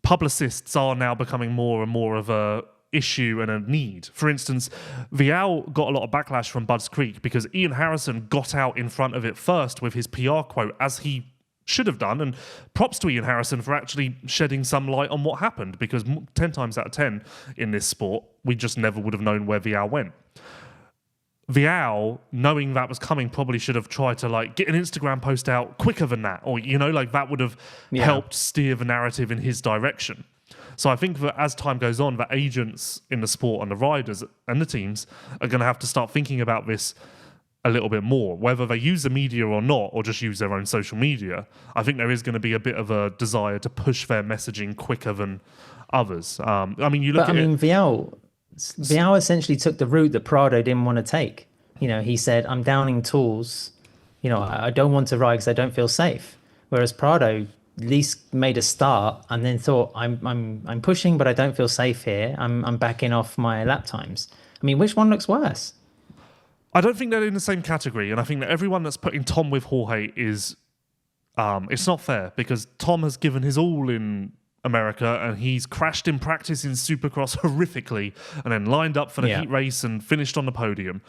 publicists are now becoming more and more of a issue and a need. For instance, Vial got a lot of backlash from Budds Creek because Ian Harrison got out in front of it first with his PR quote, as he should have done, and props to Ian Harrison for actually shedding some light on what happened, because 10 times out of 10 in this sport, we just never would have known where Vial went. Vial, knowing that was coming, probably should have tried to get an Instagram post out quicker than that, or that would have helped steer the narrative in his direction. So I think that as time goes on, the agents in the sport and the riders and the teams are going to have to start thinking about this a little bit more, whether they use the media or not, or just use their own social media. I think there is going to be a bit of a desire to push their messaging quicker than others. Vial essentially took the route that Prado didn't want to take. He said, I'm downing tools. I don't want to ride because I don't feel safe. Whereas Prado at least made a start and then thought, I'm pushing, but I don't feel safe here. I'm backing off my lap times. Which one looks worse? I don't think they're in the same category, and I think that everyone that's putting Tom with Jorge is... it's not fair, because Tom has given his all in America, and he's crashed in practice in Supercross horrifically, and then lined up for the heat race and finished on the podium.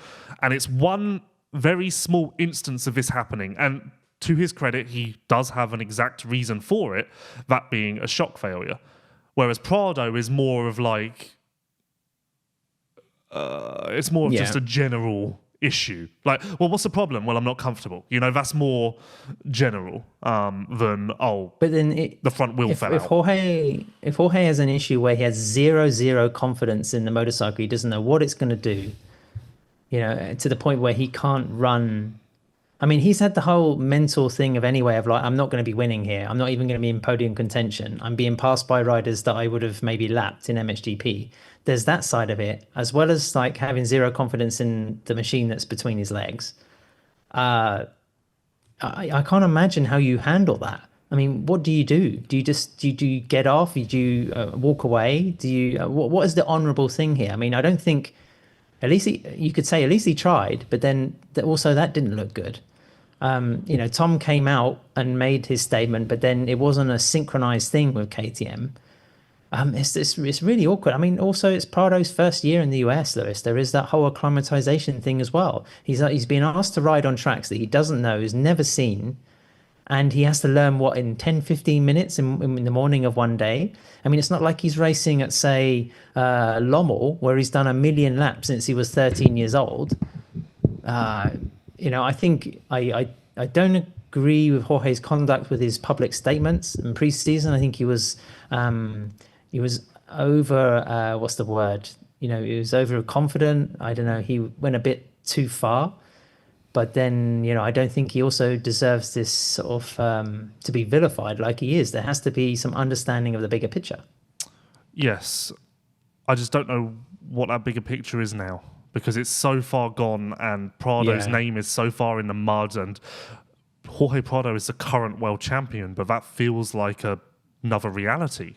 And it's one very small instance of this happening, and to his credit, he does have an exact reason for it, that being a shock failure. Whereas Prado is more of like... it's more of just a general issue. Like, well, what's the problem? Well, I'm not comfortable. That's more general than, but then the front wheel fell out. If Jorge has an issue where he has zero confidence in the motorcycle, he doesn't know what it's going to do, to the point where he can't run. He's had the whole mental thing of like, I'm not going to be winning here. I'm not even going to be in podium contention. I'm being passed by riders that I would have maybe lapped in MXGP. There's that side of it, as well as like having zero confidence in the machine that's between his legs. I can't imagine how you handle that. What do you do? Do you get off? Do you walk away? What is the honourable thing here? I don't think, at least you could say at least he tried, but then also that didn't look good. Tom came out and made his statement, but then it wasn't a synchronized thing with KTM. It's really awkward. Also it's Prado's first year in the US, Lewis. There is that whole acclimatization thing as well. He's been asked to ride on tracks that he doesn't know, has never seen, and he has to learn in 10, 15 minutes in the morning of one day. It's not like he's racing at, say, Lommel, where he's done 1 million laps since he was 13 years old. I think I don't agree with Jorge's conduct with his public statements in pre-season. I think he was over, what's the word? He was overconfident. I don't know. He went a bit too far. But then, I don't think he also deserves this sort of to be vilified like he is. There has to be some understanding of the bigger picture. Yes. I just don't know what that bigger picture is now, because it's so far gone and Prado's name is so far in the mud, and Jorge Prado is the current world champion, but that feels like another reality.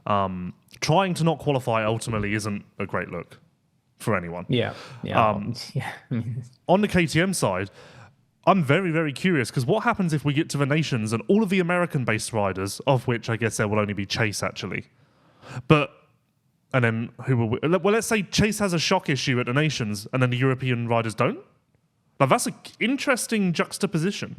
Trying to not qualify ultimately isn't a great look for anyone. On the KTM side, I'm very, very curious, because what happens if we get to the Nations and all of the American-based riders, of which I guess there will only be Chase actually, and then who will? Well, let's say Chase has a shock issue at the Nations, and then the European riders don't. Like, that's an interesting juxtaposition,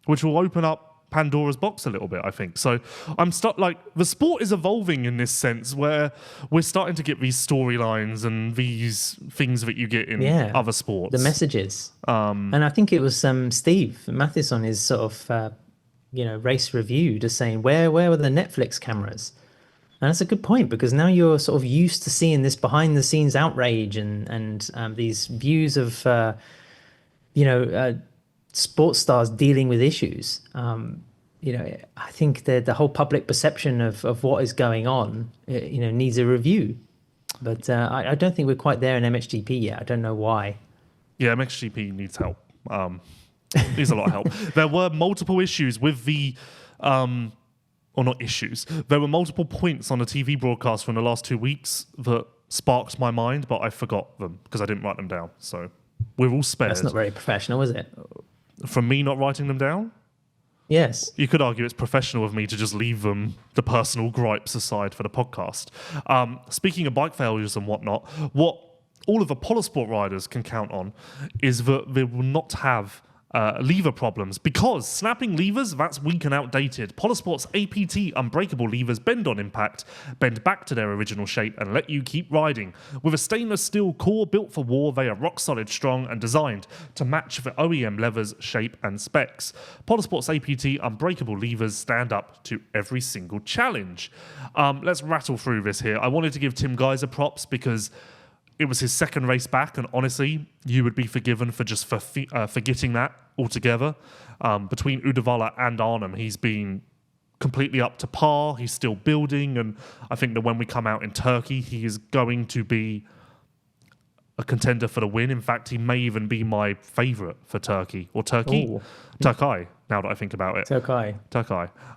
which will open up Pandora's box a little bit, I think. So the sport is evolving in this sense, where we're starting to get these storylines and these things that you get in other sports. The messages. And I think it was Steve Mathis on his sort of race review just saying, where were the Netflix cameras? And that's a good point, because now you're sort of used to seeing this behind the scenes outrage and these views of sports stars dealing with issues. I think the whole public perception of what is going on, needs a review. But I don't think we're quite there in MXGP yet. I don't know why. Yeah, MXGP needs help. Needs a lot of help. There were multiple issues with the... or not issues. There were multiple points on the TV broadcast from the last 2 weeks that sparked my mind, but I forgot them because I didn't write them down. So we're all spared. That's not very professional, is it? From me not writing them down? Yes. You could argue it's professional of me to just leave them, the personal gripes aside, for the podcast. Speaking of bike failures and whatnot, what all of the Polisport riders can count on is that they will not have lever problems, because snapping levers, that's weak and outdated. Polisport's APT unbreakable levers bend on impact, bend back to their original shape, and let you keep riding. With a stainless steel core built for war, they are rock solid strong and designed to match the OEM levers, shape and specs. Polisport's APT unbreakable levers stand up to every single challenge. Let's rattle through this here. I wanted to give Tim Gajser props, because it was his second race back, and honestly, you would be forgiven for just forgetting that altogether. Between Uddevalla and Arnhem, he's been completely up to par. He's still building, and I think that when we come out in Turkey, he is going to be a contender for the win. In fact, he may even be my favourite for Turkey or Turkey. Ooh. Turkey. Now that I think about it, Turkey.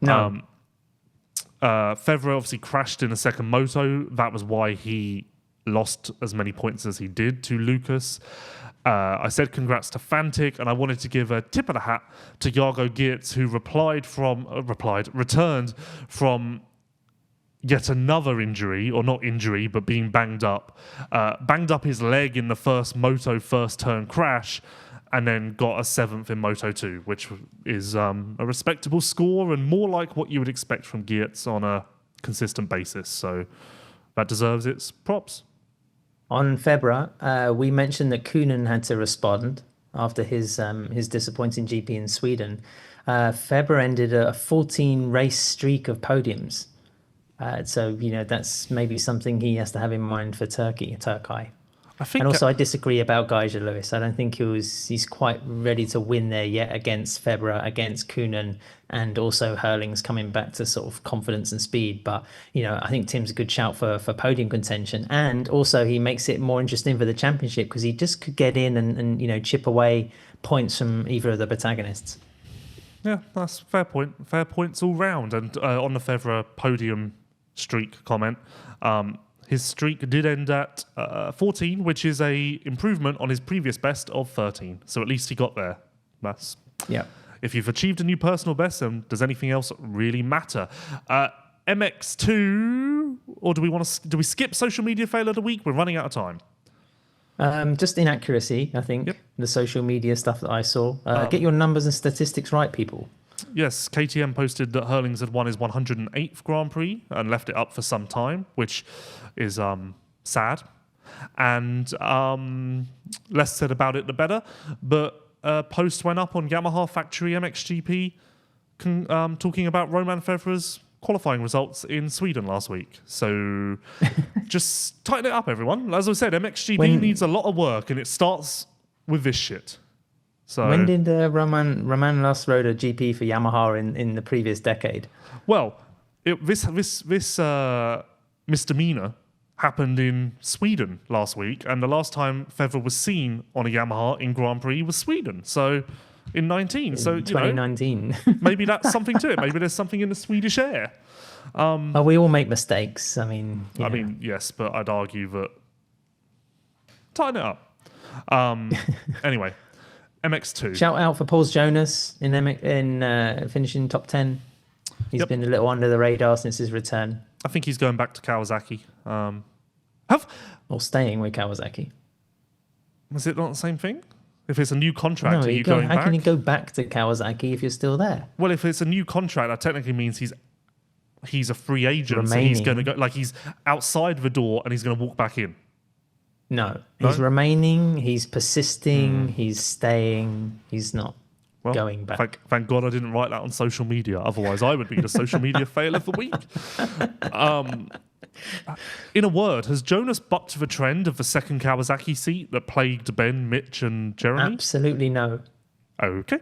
No. Febvre obviously crashed in the second moto. That was why he lost as many points as he did to Lucas. I said congrats to Fantic, and I wanted to give a tip of the hat to Jago Geerts, who returned from yet another injury, or not injury, but being banged up. Banged up his leg in the first moto first turn crash, and then got a 7th in Moto 2, which is a respectable score and more like what you would expect from Geerts on a consistent basis. So that deserves its props. On Febvre, we mentioned that Coenen had to respond after his disappointing GP in Sweden. Febvre ended a 14-race streak of podiums. So, that's maybe something he has to have in mind for Turkey. And also, I disagree about Gajser, Lewis. I don't think he's quite ready to win there yet against Febvre, against Coenen, and also Herlings coming back to sort of confidence and speed. But, I think Tim's a good shout for podium contention. And also, he makes it more interesting for the championship because he just could get in and chip away points from either of the protagonists. Yeah, that's fair point. Fair points all round. And on the Febvre podium streak comment, his streak did end at 14, which is a improvement on his previous best of 13. So at least he got there. If you've achieved a new personal best, then does anything else really matter? MX2, or do we skip social media fail of the week? We're running out of time. Just inaccuracy, I think. Yep. The social media stuff that I saw. Get your numbers and statistics right, people. Yes, KTM posted that Herlings had won his 108th Grand Prix and left it up for some time, which is sad. And less said about it, the better. But a post went up on Yamaha Factory MXGP talking about Romain Febvre's qualifying results in Sweden last week. So just tighten it up, everyone. As I said, MXGP needs a lot of work, and it starts with this shit. So when did Romain last rode a GP for Yamaha in the previous decade? Well, this misdemeanor happened in Sweden last week, and the last time Febvre was seen on a Yamaha in Grand Prix was Sweden. So in 19. So 2019. Maybe that's something to it. Maybe there's something in the Swedish air. Well, we all make mistakes. I mean, yes, but I'd argue that tighten it up. Anyway. MX2. Shout out for Paul Jonas in finishing top 10. He's been a little under the radar since his return. I think he's going back to Kawasaki. Or staying with Kawasaki. Was it not the same thing? If it's a new contract, are you going back? How can you go back to Kawasaki if you're still there? Well, if it's a new contract, that technically means he's a free agent. Remaining. So he's going to go, like, he's outside the door and he's going to walk back in. No, he's remaining, he's persisting, he's staying, he's not going back. Thank God I didn't write that on social media. Otherwise, I would be the social media fail of the week. In a word, has Jonas bucked the trend of the second Kawasaki seat that plagued Ben, Mitch, and Jeremy? Absolutely no. Okay.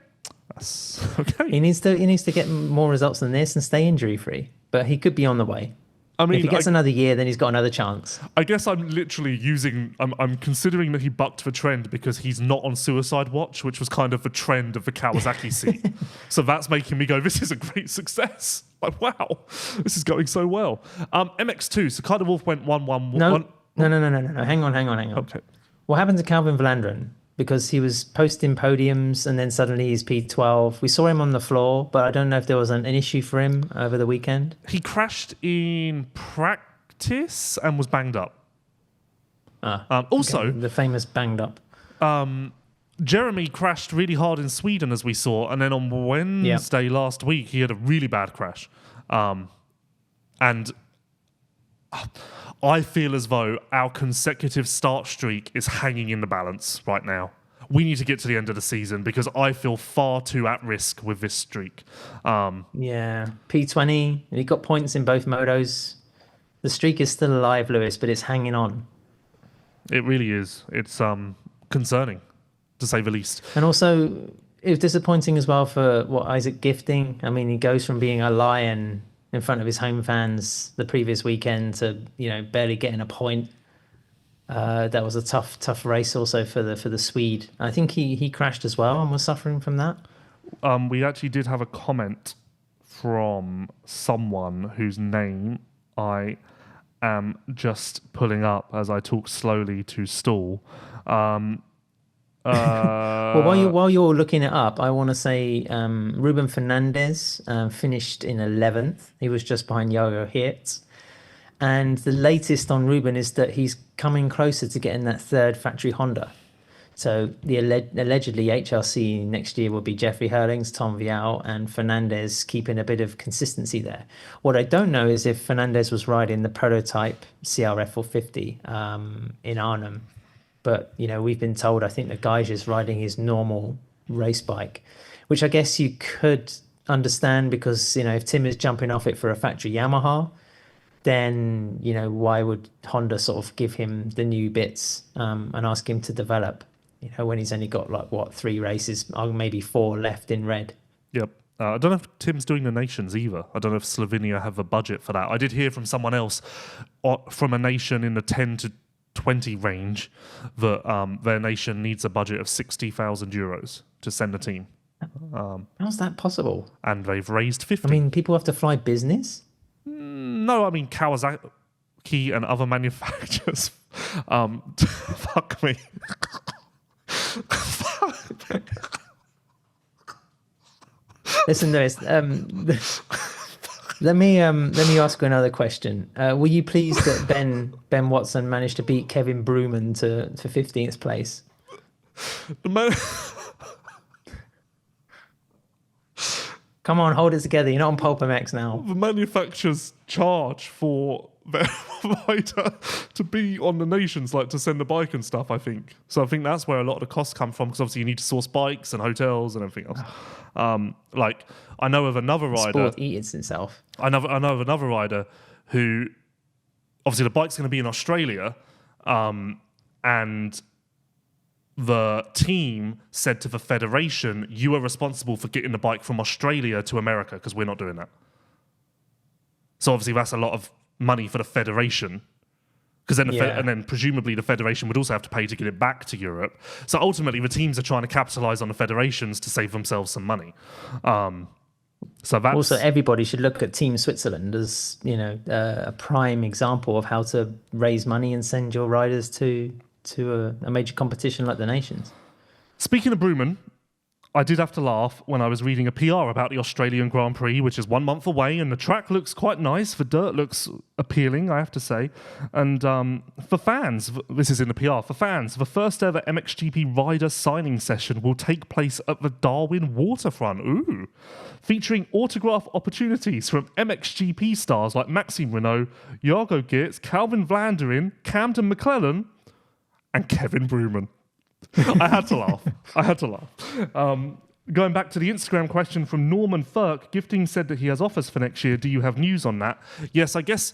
That's okay. He needs to get more results than this and stay injury free. But he could be on the way. I mean, if he gets another year, then he's got another chance. I guess I'm literally I'm considering that he bucked the trend because he's not on suicide watch, which was kind of the trend of the Kawasaki seat. So that's making me go, this is a great success. Like, wow, this is going so well. MX2, so Carter Wolf went 1-1. No. Hang on. Okay. What happened to Calvin Vlanderen? Because he was posting podiums and then suddenly he's P12. We saw him on the floor, but I don't know if there was an issue for him over the weekend. He crashed in practice and was banged up. Also, the famous banged up. Jeremy crashed really hard in Sweden, as we saw, and then on Wednesday last week, he had a really bad crash. And I feel as though our consecutive start streak is hanging in the balance right now. We need to get to the end of the season because I feel far too at risk with this streak. P20, and he got points in both motos. The streak is still alive, Lewis, but it's hanging on. It really is. It's concerning, to say the least. And also, it was disappointing as well for Isaac Gifting. I mean, he goes from being a lion in front of his home fans the previous weekend to barely getting a point. That was a tough race also for the Swede. I think he crashed as well and was suffering from that. We actually did have a comment from someone whose name I am just pulling up as I talk slowly to stall. Well, while you're looking it up, I want to say Ruben Fernandez finished in 11th. He was just behind Jago Hertz. And the latest on Ruben is that he's coming closer to getting that third factory Honda. So the allegedly HRC next year will be Jeffrey Herlings, Tom Vial, and Fernandez keeping a bit of consistency there. What I don't know is if Fernandez was riding the prototype CRF 450 in Arnhem. But, we've been told, I think, that Gajser's riding his normal race bike, which I guess you could understand because, if Tim is jumping off it for a factory Yamaha, then, why would Honda sort of give him the new bits and ask him to develop, when he's only got 3 races, or maybe 4 left in red. Yep. I don't know if Tim's doing the nations either. I don't know if Slovenia have a budget for that. I did hear from someone else from a nation in the 10 to 20 range that their nation needs a budget of €60,000 to send a team. How's that possible? And they've raised 50. I mean, people have to fly business? No, I mean Kawasaki and other manufacturers. Fuck me. Listen, Lewis, let me ask you another question. Were you pleased that Ben Watson managed to beat Kevin Bruman to 15th place? Come on, hold it together. You're not on Pulp MX now. The manufacturers charge for their rider to be on the nations, to send the bike and stuff, I think. So I think that's where a lot of the costs come from, because obviously you need to source bikes and hotels and everything else. I know of another rider... Sport eats itself. I know of another rider who... Obviously the bike's going to be in Australia, and... the team said to the federation, you are responsible for getting the bike from Australia to America because we're not doing that. So obviously that's a lot of money for the federation, because then and then presumably the federation would also have to pay to get it back to Europe. So ultimately the teams are trying to capitalize on the federations to save themselves some money. So that's... Also, everybody should look at Team Switzerland as a prime example of how to raise money and send your riders to a major competition like the Nations. Speaking of Bruman, I did have to laugh when I was reading a PR about the Australian Grand Prix, which is 1 month away, and the track looks quite nice. The dirt looks appealing, I have to say. And for fans, this is in the PR, for fans, the first ever MXGP rider signing session will take place at the Darwin waterfront. Ooh. Featuring autograph opportunities from MXGP stars like Maxime Renault, Jago Geerts, Calvin Vlanderen, Camden McClellan, and Kevin Bruman. I had to laugh. Going back to the Instagram question from Norman Firk, Gifting said that he has offers for next year. Do you have news on that? Yes, I guess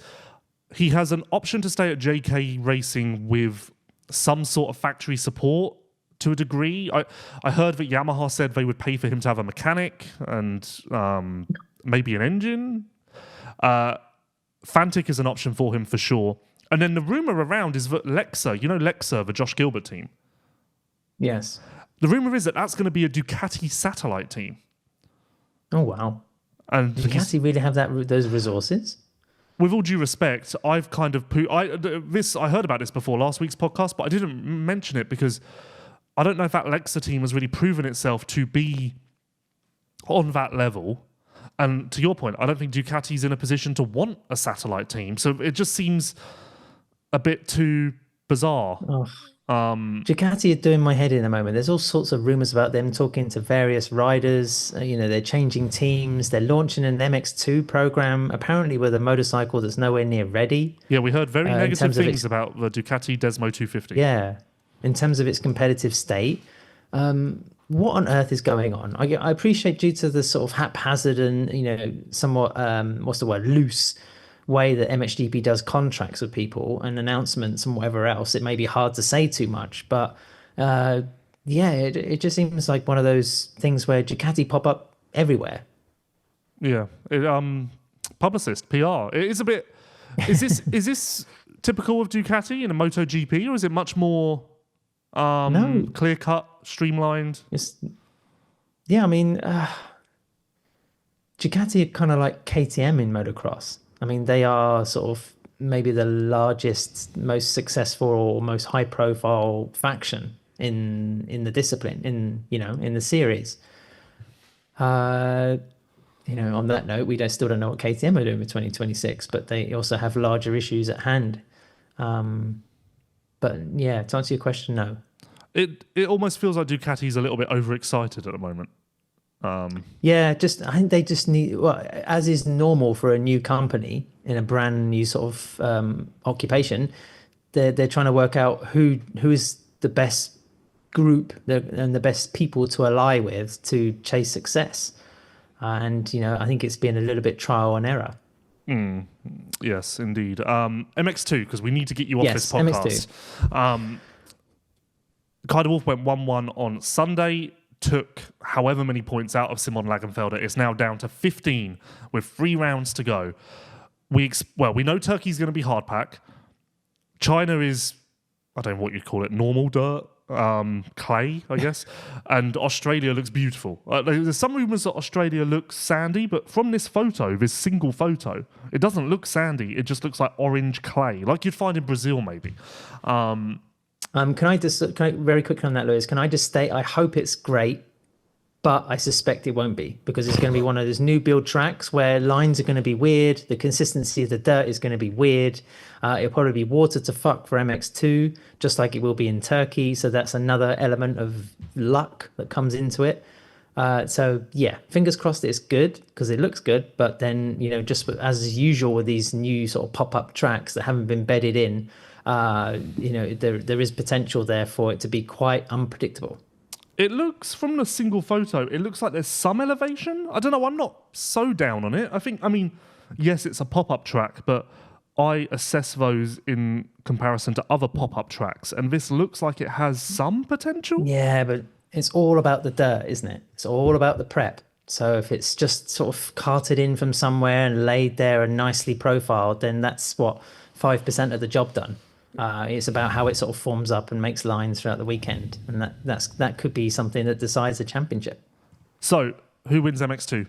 he has an option to stay at JK Racing with some sort of factory support to a degree. I heard that Yamaha said they would pay for him to have a mechanic and maybe an engine. Fantic is an option for him for sure. And then the rumour around is that Lexer, the Josh Gilbert team. Yes. The rumour is that that's going to be a Ducati satellite team. Oh, wow. And Does Ducati really have those resources? With all due respect, I've kind of... I heard about this before last week's podcast, but I didn't mention it because I don't know if that Lexer team has really proven itself to be on that level. And to your point, I don't think Ducati's in a position to want a satellite team. So it just seems a bit too bizarre. Oh. Ducati are doing my head in at the moment. There's all sorts of rumours about them talking to various riders. They're changing teams. They're launching an MX2 program, apparently with a motorcycle that's nowhere near ready. Yeah, we heard very negative things about the Ducati Desmo 250. Yeah, in terms of its competitive state. What on earth is going on? I appreciate due to the sort of haphazard and, somewhat, loose way that MXGP does contracts with people and announcements and whatever else, it may be hard to say too much. But it just seems like one of those things where Ducati pop up everywhere. Yeah, publicist, PR. It is a bit. Is this typical of Ducati in a MotoGP, or is it much more clear cut, streamlined? I mean, Ducati are kind of like KTM in motocross. I mean, they are sort of maybe the largest, most successful, or most high profile faction in the discipline, in the series. On that note, we still don't know what KTM are doing with 2026, but they also have larger issues at hand. But yeah, to answer your question, no. It almost feels like Ducati's a little bit overexcited at the moment. I think they just need, as is normal for a new company in a brand new sort of occupation, they're trying to work out who is the best group and the best people to ally with to chase success. I think it's been a little bit trial and error. Yes, indeed. MX2, because we need to get you off this podcast. MX2. Coldenhoff went 1-1 on Sunday, took however many points out of Simon Längenfelder. It's now down to 15 with 3 rounds to go. We know Turkey's going to be hard pack. China is, I don't know what you'd call it, normal dirt. Clay, I guess, and Australia looks beautiful. There's some rumours that Australia looks sandy, but from this single photo, it doesn't look sandy. It just looks like orange clay, like you'd find in Brazil, maybe. Can I very quickly on that, Lewis? Can I just state I hope it's great, but I suspect it won't be, because it's going to be one of those new build tracks where lines are going to be weird. The consistency of the dirt is going to be weird. It'll probably be water to fuck for MX2, just like it will be in Turkey. So that's another element of luck that comes into it. Fingers crossed it's good, because it looks good. But then, just as usual with these new sort of pop-up tracks that haven't been bedded in, there is potential there for it to be quite unpredictable. It looks, from the single photo, it looks like there's some elevation. I don't know, I'm not so down on it. Yes, it's a pop-up track, but I assess those in comparison to other pop-up tracks, and this looks like it has some potential. Yeah, but it's all about the dirt, isn't it? It's all about the prep. So if it's just sort of carted in from somewhere and laid there and nicely profiled, then that's 5% of the job done. It's about how it sort of forms up and makes lines throughout the weekend, and that could be something that decides the championship. So, who wins MX2,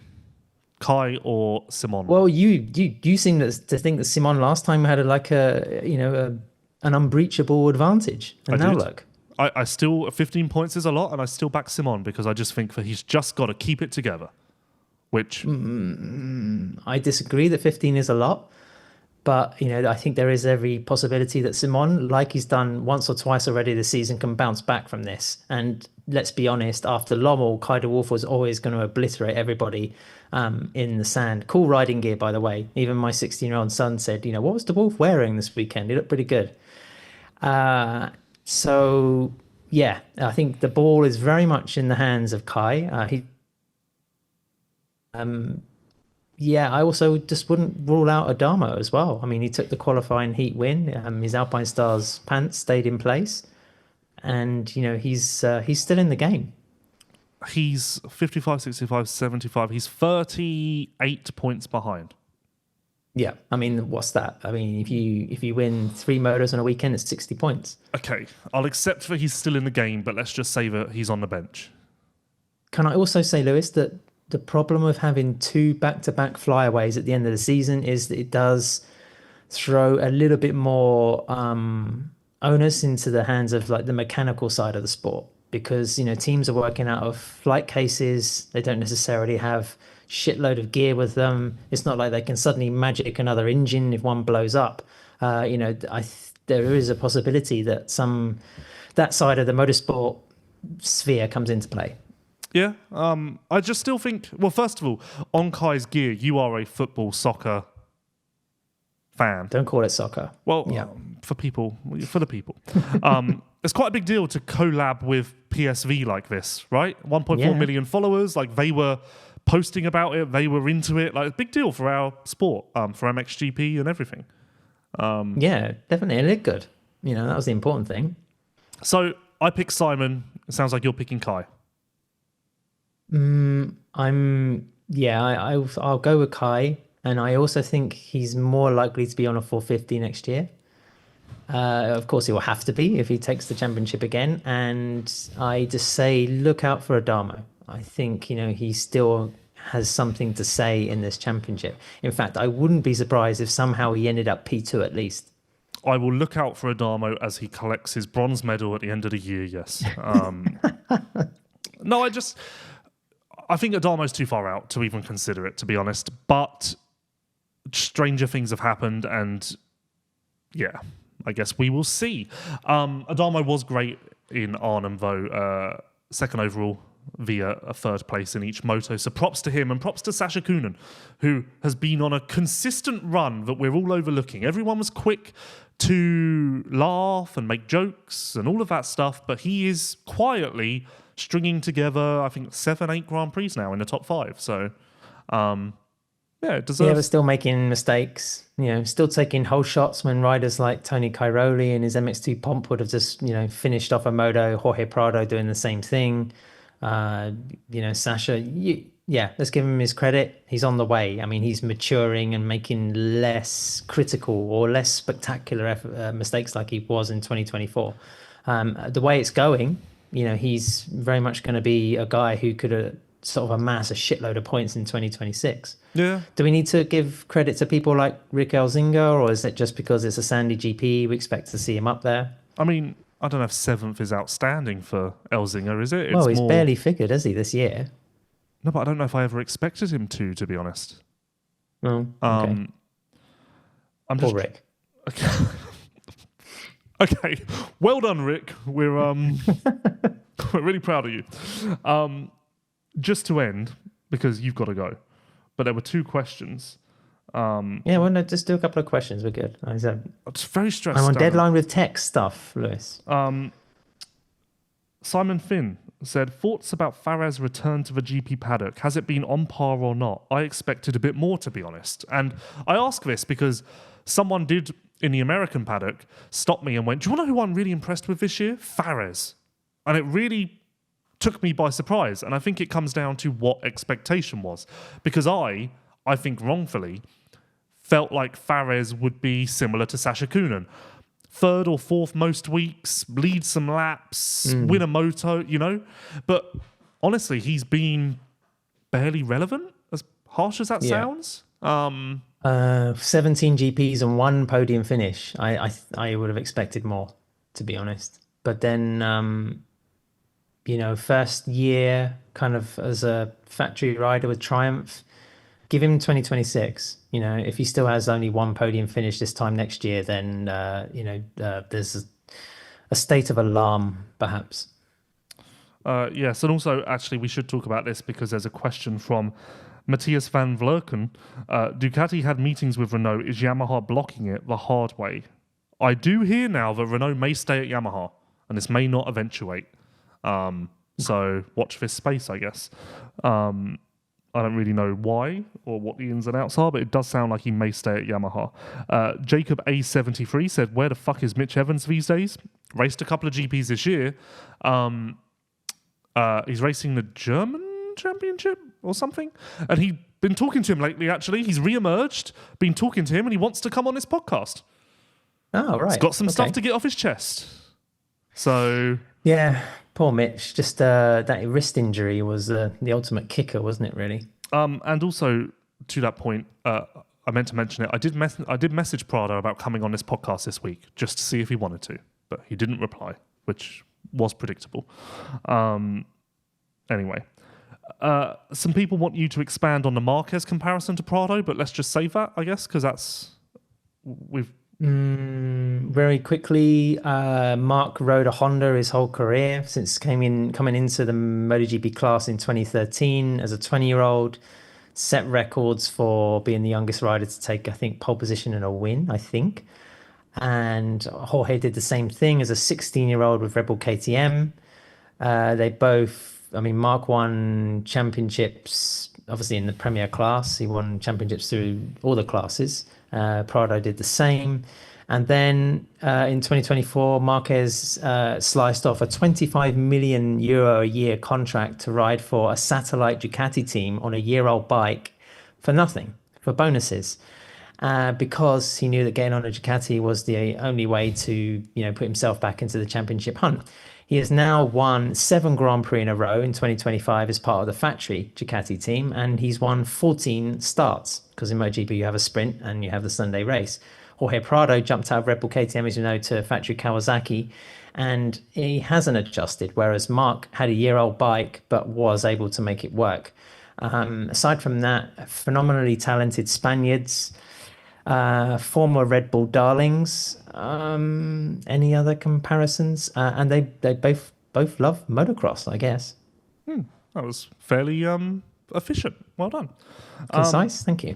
Kai or Simon? Well, you seem to think that Simon last time had an unbreachable advantage, and now look. I still 15 points is a lot, and I still back Simon because I just think that he's just got to keep it together. Which I disagree that 15 is a lot. But, I think there is every possibility that Simon, like he's done once or twice already this season, can bounce back from this. And let's be honest, after Lommel, Coldenhoff was always going to obliterate everybody in the sand. Cool riding gear, by the way. Even my 16-year-old son said, what was the Wolf wearing this weekend? He looked pretty good. I think the ball is very much in the hands of Kai. I also just wouldn't rule out Adamo as well. I mean, he took the qualifying heat win. His Alpine Stars pants stayed in place, and he's still in the game. He's 55, 65, 75. He's 38 points behind. Yeah, I mean, what's that? I mean, if you win 3 motos on a weekend, it's 60 points. Okay, I'll accept that he's still in the game, but let's just say that he's on the bench. Can I also say, Lewis, that the problem of having 2 back-to-back flyaways at the end of the season is that it does throw a little bit more onus into the hands of the mechanical side of the sport, because teams are working out of flight cases. They don't necessarily have shitload of gear with them. It's not like they can suddenly magic another engine if one blows up. There is a possibility that that side of the motorsport sphere comes into play. Yeah, I just still think, well, first of all, on Kai's gear, you are a soccer fan. Don't call it soccer. Well, yeah. For the people. It's quite a big deal to collab with PSV like this, right? 1.4 million followers. They were posting about it. They were into it. Like, a big deal for our sport, for MXGP and everything. Yeah, definitely. It looked good. You know, that was the important thing. So I picked Simon. It sounds like you're picking Kai. I'll go with Kai, and I also think he's more likely to be on a 450 next year. Of course, he will have to be if he takes the championship again. And I just say, look out for Adamo. I think, you know, he still has something to say in this championship. In fact, I wouldn't be surprised if somehow he ended up P2 at least. I will look out for Adamo as he collects his bronze medal at the end of the year, yes. No, I think Adamo's too far out to even consider it, to be honest. But stranger things have happened, and yeah, I guess we will see. Adamo was great in Arnhem, though, second overall via a third place in each moto. So props to him, and props to Sacha Coenen, who has been on a consistent run that we're all overlooking. Everyone was quick to laugh and make jokes and all of that stuff, but he is quietly stringing together, I think, 7-8 Grand Prix now in the top 5. So, it deserves... Yeah, but still making mistakes, you know, still taking whole shots when riders like Tony Cairoli and his MX2 Pomp would have just, you know, finished off a moto. Jorge Prado doing the same thing. You know, Sacha, let's give him his credit. He's on the way. I mean, he's maturing and making less critical or less spectacular mistakes like he was in 2024. The way it's going, you know, he's very much going to be a guy who could sort of amass a shitload of points in 2026. Yeah. Do we need to give credit to people like Rick Elzinga, or is it just because it's a sandy GP we expect to see him up there? I mean, I don't know if 7th is outstanding for Elzinga, is it? Well, he's barely figured, has he, this year? No, but I don't know if I ever expected him to be honest. Oh, okay. Poor Rick. Okay. Okay, well done, Rick. We're we're really proud of you. Just to end, because you've got to go, but there were 2 questions. Just do a couple of questions. We're good. It's very stressed. I'm on deadline with tech stuff, Lewis. Simon Finn said, thoughts about Febvre's return to the GP paddock. Has it been on par or not? I expected a bit more, to be honest. And I ask this because someone did, in the American paddock, stop me and went, do you want to know who I'm really impressed with this year? Febvre. And it really took me by surprise. And I think it comes down to what expectation was. Because I think wrongfully, felt like Febvre would be similar to Sacha Coenen. 3rd or 4th most weeks, lead some laps, win a moto, you know? But honestly, he's been barely relevant, as harsh as that sounds. 17 GPs and 1 podium finish. I would have expected more, to be honest. But then, you know, first year kind of as a factory rider with Triumph, give him 2026. You know, if he still has only 1 podium finish this time next year, then, there's a state of alarm, perhaps. Yes, and also, actually, we should talk about this because there's a question from Matthias van Vlerken. Ducati had meetings with Renault. Is Yamaha blocking it the hard way? I do hear now that Renault may stay at Yamaha, and this may not eventuate. So watch this space, I guess. I don't really know why or what the ins and outs are, but it does sound like he may stay at Yamaha. Jacob A73 said, where the fuck is Mitch Evans these days? Raced a couple of GPs this year. He's racing the German Championship or something. And he'd been talking to him lately, actually. He's re-emerged, been talking to him, and he wants to come on this podcast. Oh, right. He's got some stuff to get off his chest. So... yeah, poor Mitch. Just that wrist injury was the ultimate kicker, wasn't it, really? And also, to that point, I meant to mention it. I did message Prado about coming on this podcast this week just to see if he wanted to, but he didn't reply, which was predictable. Anyway, some people want you to expand on the Marquez comparison to Prado, but let's just save that, I guess, because we've... Very quickly, Mark rode a Honda his whole career since coming into the MotoGP class in 2013 as a 20-year-old. Set records for being the youngest rider to take, I think, pole position and a win, I think. And Jorge did the same thing as a 16-year-old with Red Bull KTM. They both, I mean, Mark won championships obviously in the Premier class. He won championships through all the classes. Prado did the same. And then in 2024, Marquez sliced off a 25 million euro a year contract to ride for a satellite Ducati team on a year-old bike for nothing, for bonuses, because he knew that getting on a Ducati was the only way to, put himself back into the championship hunt. He has now won 7 Grand Prix in a row in 2025 as part of the factory Ducati team, and he's won 14 starts, because in MotoGP you have a sprint and you have the Sunday race. Jorge Prado jumped out of Red Bull KTM, as you know, to factory Kawasaki, and he hasn't adjusted, whereas Mark had a year-old bike but was able to make it work. Aside from that, phenomenally talented Spaniards, former Red Bull darlings. Any other comparisons? And they both love motocross, I guess. That was fairly efficient. Well done. Concise, thank you.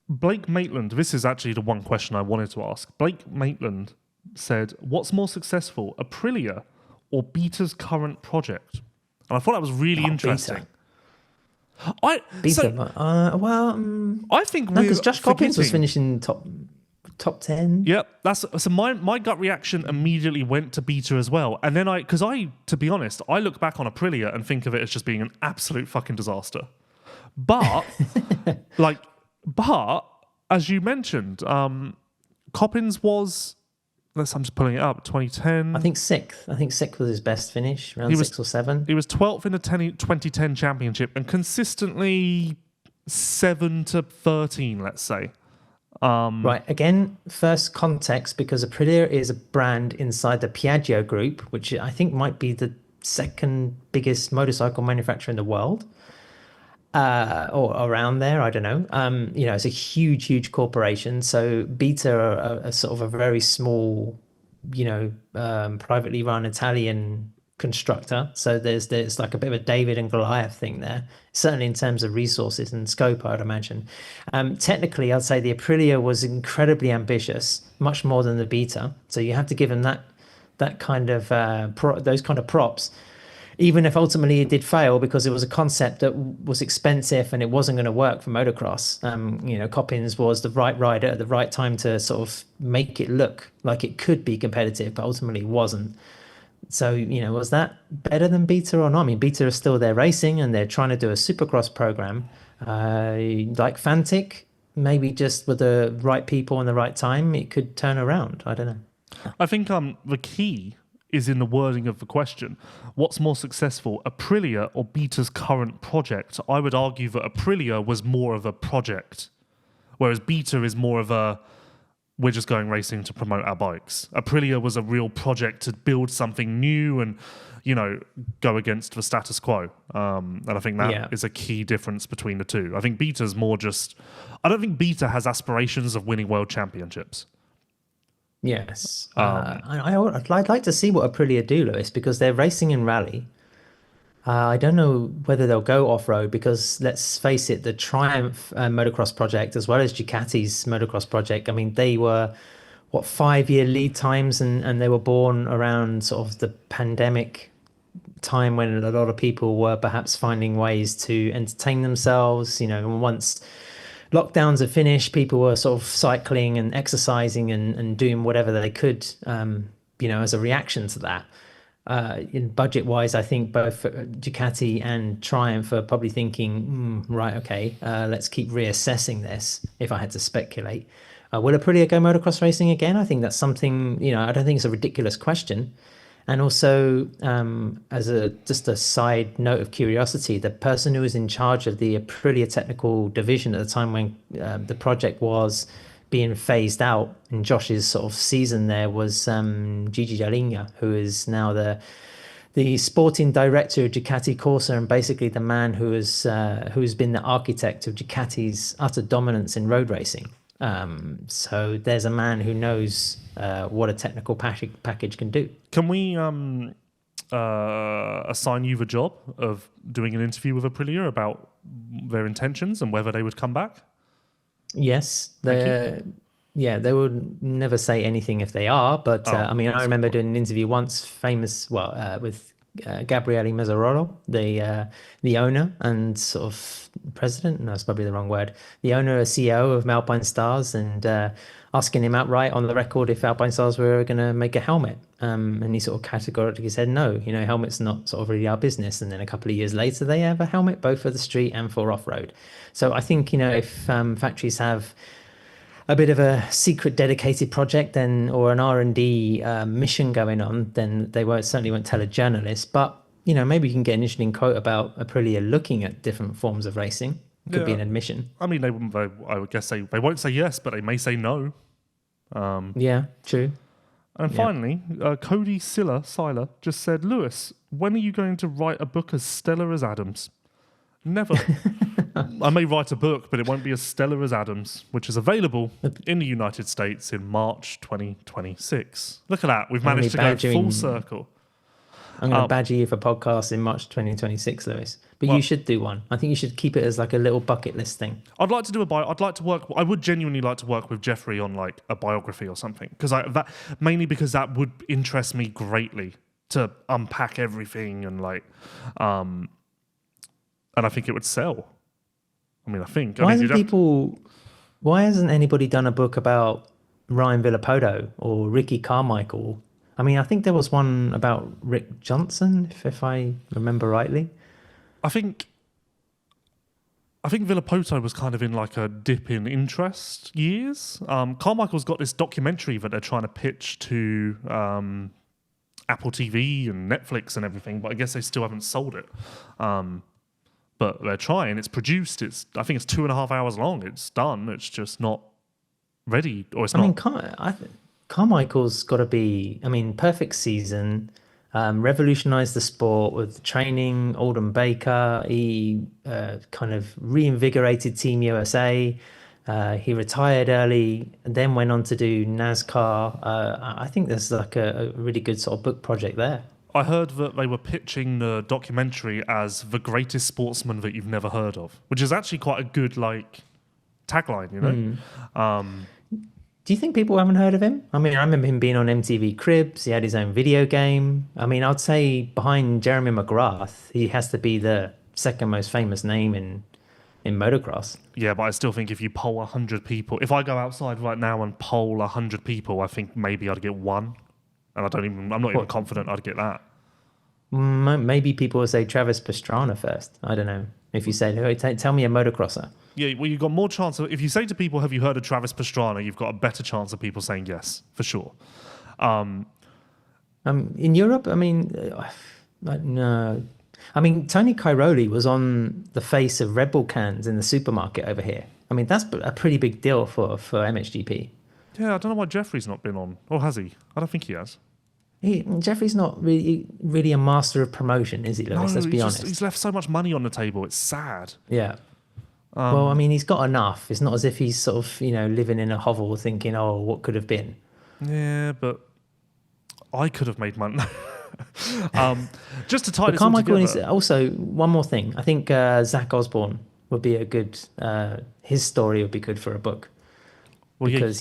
Blake Maitland, this is actually the one question I wanted to ask. Blake Maitland said, what's more successful, Aprilia or Beta's current project? And I thought that was really interesting. Beta. I think because Josh Coppins was finishing top 10. Yep, so my gut reaction immediately went to Beta as well. And then to be honest, I look back on Aprilia and think of it as just being an absolute fucking disaster. But But as you mentioned, Coppins was, I'm just pulling it up, 2010. I think sixth. Was his best finish, around 6 or 7. He was 12th in the 2010 championship and consistently 7 to 13, let's say. Right. Again, first context, because Aprilia is a brand inside the Piaggio group, which I think might be the second biggest motorcycle manufacturer in the world. Or around there, I don't know. It's a huge corporation. So Beta are sort of a very small, privately run Italian constructor. So there's like a bit of a David and Goliath thing there, certainly in terms of resources and scope, I'd imagine. Technically, I'd say the Aprilia was incredibly ambitious, much more than the Beta. So you have to give them that kind of those kind of props. Even if ultimately it did fail because it was a concept that was expensive and it wasn't going to work for motocross. Coppins was the right rider at the right time to sort of make it look like it could be competitive, but ultimately it wasn't. So, was that better than Beta or not? I mean, Beta is still there racing and they're trying to do a supercross program. Like Fantic, maybe just with the right people and the right time, it could turn around. I don't know. I think the key is in the wording of the question. What's more successful, Aprilia or Beta's current project? I would argue that Aprilia was more of a project, whereas Beta is more of a, we're just going racing to promote our bikes. Aprilia was a real project to build something new and, go against the status quo. And I think that is a key difference between the two. I think Beta's more just, I don't think Beta has aspirations of winning world championships. Yes. I'd like to see what Aprilia do, Lewis, because they're racing in rally. I don't know whether they'll go off-road because, let's face it, the Triumph motocross project, as well as Ducati's motocross project, I mean, they were, 5-year lead times, and they were born around sort of the pandemic time when a lot of people were perhaps finding ways to entertain themselves, once lockdowns are finished, people were sort of cycling and exercising and doing whatever they could, as a reaction to that. In budget-wise, I think both Ducati and Triumph are probably thinking, right, okay, let's keep reassessing this, if I had to speculate. Will Aprilia go motocross racing again? I think that's something, I don't think it's a ridiculous question. And also, as just a side note of curiosity, the person who was in charge of the Aprilia technical division at the time when the project was being phased out in Josh's sort of season there was Gigi Dall'Igna, who is now the sporting director of Ducati Corsa and basically the man who's been the architect of Ducati's utter dominance in road racing. So there's a man who knows what a technical package can do. Can we assign you the job of doing an interview with Aprilia about their intentions and whether they would come back? Yes. They would never say anything if they are, but I remember doing an interview once, with Gabriele Mazzarolo, the owner and sort of president. No, it's probably the wrong word. The owner and CEO of Alpine Stars, and asking him outright on the record if Alpine Stars were going to make a helmet. And he sort of categorically said no. Helmet's not sort of really our business. And then a couple of years later, they have a helmet both for the street and for off-road. So I think if factories have a bit of a secret dedicated project then, or an R&D mission going on, then they certainly won't tell a journalist. But maybe you can get an interesting quote about Aprilia looking at different forms of racing. Could be an admission. I mean, I would guess they won't say yes, but they may say no. Yeah, true. And finally, Cody Siller just said, Lewis, when are you going to write a book as stellar as Adams? Never. I may write a book, but it won't be as stellar as Adams, which is available in the United States in March 2026. Look at that. We've managed to go full circle. I'm going to badger you for podcasts in March 2026, Lewis. But you should do one. I think you should keep it as like a little bucket list thing. I'd like to do I would genuinely like to work with Jeffrey on like a biography or something. Mainly because that would interest me greatly to unpack everything and like... and I think it would sell. Why hasn't anybody done a book about Ryan Villapoto or Ricky Carmichael? I mean, I think there was one about Rick Johnson, if I remember rightly. I think Villapoto was kind of in like a dip in interest years. Carmichael's got this documentary that they're trying to pitch to Apple TV and Netflix and everything, but I guess they still haven't sold it. But they're trying. It's produced. I think it's 2.5 hours long. It's done. It's just not ready, or it's not. Carmichael's got to be. Perfect season. Revolutionized the sport with training. Alden Baker. He kind of reinvigorated Team USA. He retired early and then went on to do NASCAR. I think there's like a really good sort of book project there. I heard that they were pitching the documentary as the greatest sportsman that you've never heard of, which is actually quite a good like tagline, Do you think people haven't heard of him? I remember him being on MTV Cribs. He had his own video game. I'd say behind Jeremy McGrath, he has to be the second most famous name in motocross. Yeah, but I still think if you poll 100 people, if I go outside right now and poll 100 people, I think maybe I'd get one. And I'm not even confident I'd get that. Maybe people will say Travis Pastrana first. I don't know. If you say, tell me a motocrosser. Yeah, well, you've got more chance of... If you say to people, have you heard of Travis Pastrana, you've got a better chance of people saying yes, for sure. In Europe, no. Tony Cairoli was on the face of Red Bull cans in the supermarket over here. That's a pretty big deal for MXGP. Yeah, I don't know why Jeffrey's not been on. Or has he? I don't think he has. Jeffrey's not really a master of promotion, is he, Lewis? No, let's be honest. He's left so much money on the table. It's sad. Yeah. He's got enough. It's not as if he's sort of, living in a hovel thinking, oh, what could have been? Yeah, but I could have made money. Just to tie this Carmichael all together. Also, one more thing. I think Zach Osborne would be a good... his story would be good for a book. Well, because,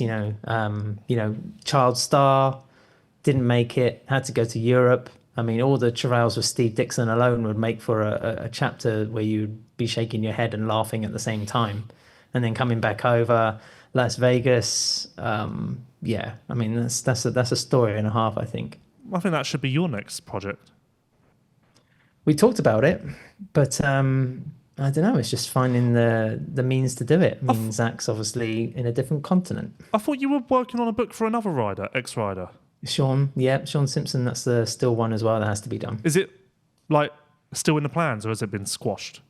child star, didn't make it, had to go to Europe. All the travails with Steve Dixon alone would make for a chapter where you'd be shaking your head and laughing at the same time. And then coming back over, Las Vegas, that's a story and a half, I think. I think that should be your next project. We talked about it, but... I don't know. It's just finding the means to do it. Zach's obviously in a different continent. I thought you were working on a book for another rider, ex-rider. Sean Simpson. That's the still one as well that has to be done. Is it like still in the plans, or has it been squashed?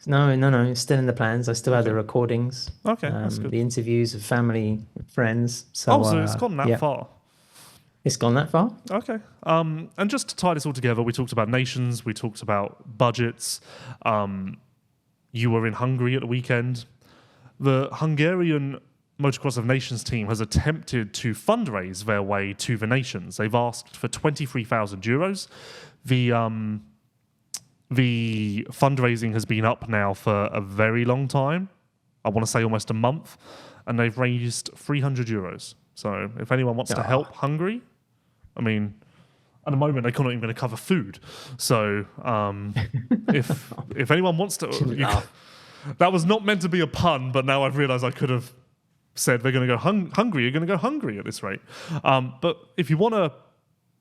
No. It's still in the plans. I still have the recordings. Okay, that's good. The interviews of family, friends. So it's gone that far. It's gone that far? Okay. And just to tie this all together, we talked about nations, we talked about budgets. You were in Hungary at the weekend. The Hungarian Motocross of Nations team has attempted to fundraise their way to the nations. They've asked for 23,000 euros. The fundraising has been up now for a very long time. I want to say almost a month. And they've raised 300 euros. So if anyone wants to help Hungary, At the moment, they're not even going to cover food. So if anyone wants to... that was not meant to be a pun, but now I've realised I could have said they're going to go hungry. You're going to go hungry at this rate. But if you want to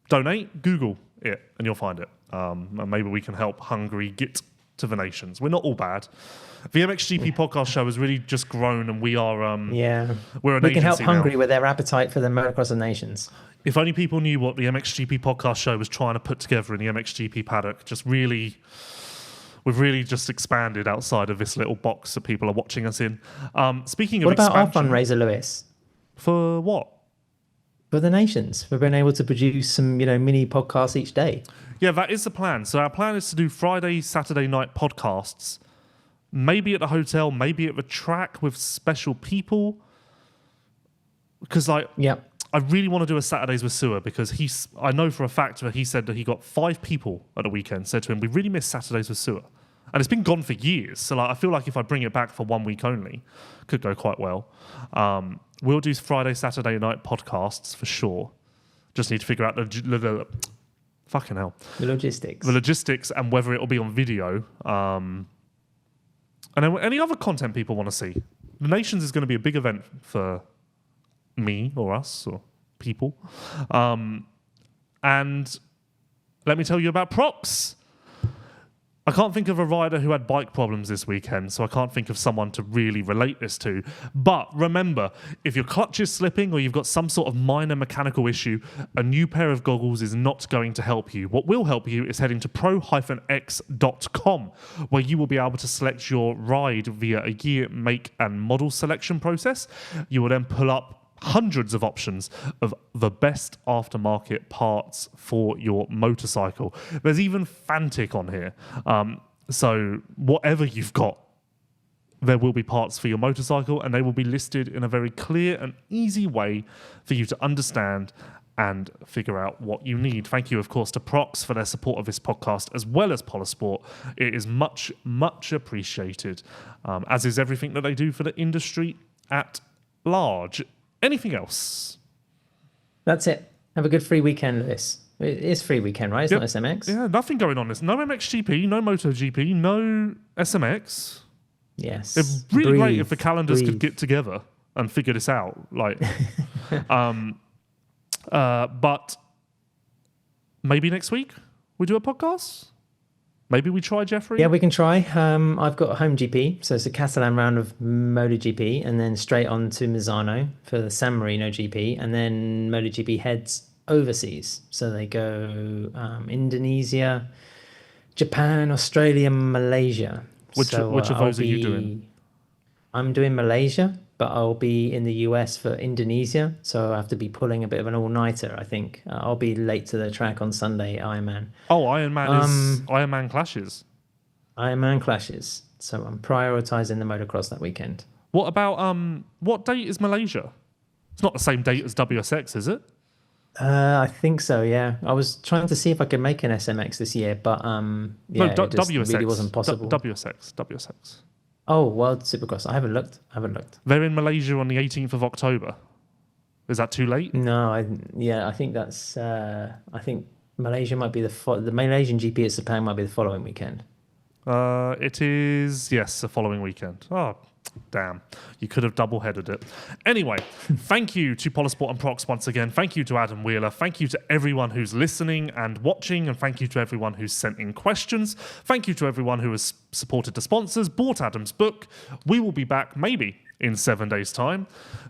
donate, Google it and you'll find it. And maybe we can help Hungary get to the nations. We're not all bad. The MXGP Podcast Show has really just grown, and we are... we're an we can help agency Hungary now. with their appetite for the Motocross of Nations. If only people knew what the MXGP Podcast Show was trying to put together in the MXGP paddock. We've really just expanded outside of this little box that people are watching us in. Speaking of what about expansion, our fundraiser, Lewis? For what? For the nations. We've been able to produce some, mini podcasts each day. Yeah, that is the plan. So our plan is to do Friday, Saturday night podcasts, maybe at the hotel, maybe at the track with special people. Because I really want to do a Saturdays with Sua, because I know for a fact that he said that he got 5 people at the weekend said to him, we really miss Saturdays with Sua. And it's been gone for years. So I feel like if I bring it back for 1 week only, could go quite well. We'll do Friday, Saturday night podcasts for sure. Just need to figure out the fucking hell. The logistics. The logistics and whether it'll be on video. And then any other content people want to see. The Nations is going to be a big event for me or us or people. And let me tell you about ProX. I can't think of a rider who had bike problems this weekend, so I can't think of someone to really relate this to. But remember, if your clutch is slipping or you've got some sort of minor mechanical issue, a new pair of goggles is not going to help you. What will help you is heading to pro-x.com, where you will be able to select your ride via a year, make, and model selection process. You will then pull up hundreds of options of the best aftermarket parts for your motorcycle. There's even Fantic on here. So whatever you've got, there will be parts for your motorcycle, and they will be listed in a very clear and easy way for you to understand and figure out what you need. Thank you, of course, to ProX for their support of this podcast, as well as Polisport. It is much, much appreciated, as is everything that they do for the industry at large. Anything else? That's it. Have a good free weekend, Lewis. It is free weekend, right? It's not SMX. Yeah, nothing going on. There's no MXGP, no MotoGP, no SMX. Yes. It'd be really great if the calendars could get together and figure this out. But maybe next week we do a podcast? Maybe we try, Jeffrey? Yeah, we can try. I've got a home GP, so it's a Catalan round of MotoGP, and then straight on to Misano for the San Marino GP, and then MotoGP heads overseas. So they go Indonesia, Japan, Australia, Malaysia. Which of those are you doing? I'm doing Malaysia, but I'll be in the US for Indonesia, so I have to be pulling a bit of an all-nighter, I think. I'll be late to the track on Sunday, Ironman. Oh, Ironman clashes. Ironman clashes. So I'm prioritising the motocross that weekend. What about, what date is Malaysia? It's not the same date as WSX, is it? I think so, yeah. I was trying to see if I could make an SMX this year, but it just WSX. really wasn't possible. WSX. Oh, World Supercross. I haven't looked. They're in Malaysia on the 18th of October. Is that too late? No, I think that's. I think Malaysia might be the Malaysian GP at Sepang might be the following weekend. It is, yes, the following weekend. Oh, damn. You could have double-headed it. Anyway, thank you to Polisport and ProX once again. Thank you to Adam Wheeler. Thank you to everyone who's listening and watching. And thank you to everyone who's sent in questions. Thank you to everyone who has supported the sponsors, bought Adam's book. We will be back maybe in 7 days' time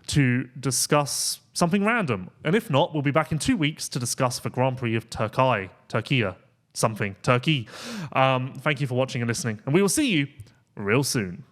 to discuss something random. And if not, we'll be back in 2 weeks to discuss the Grand Prix of Turkey. Thank you for watching and listening. And we will see you real soon.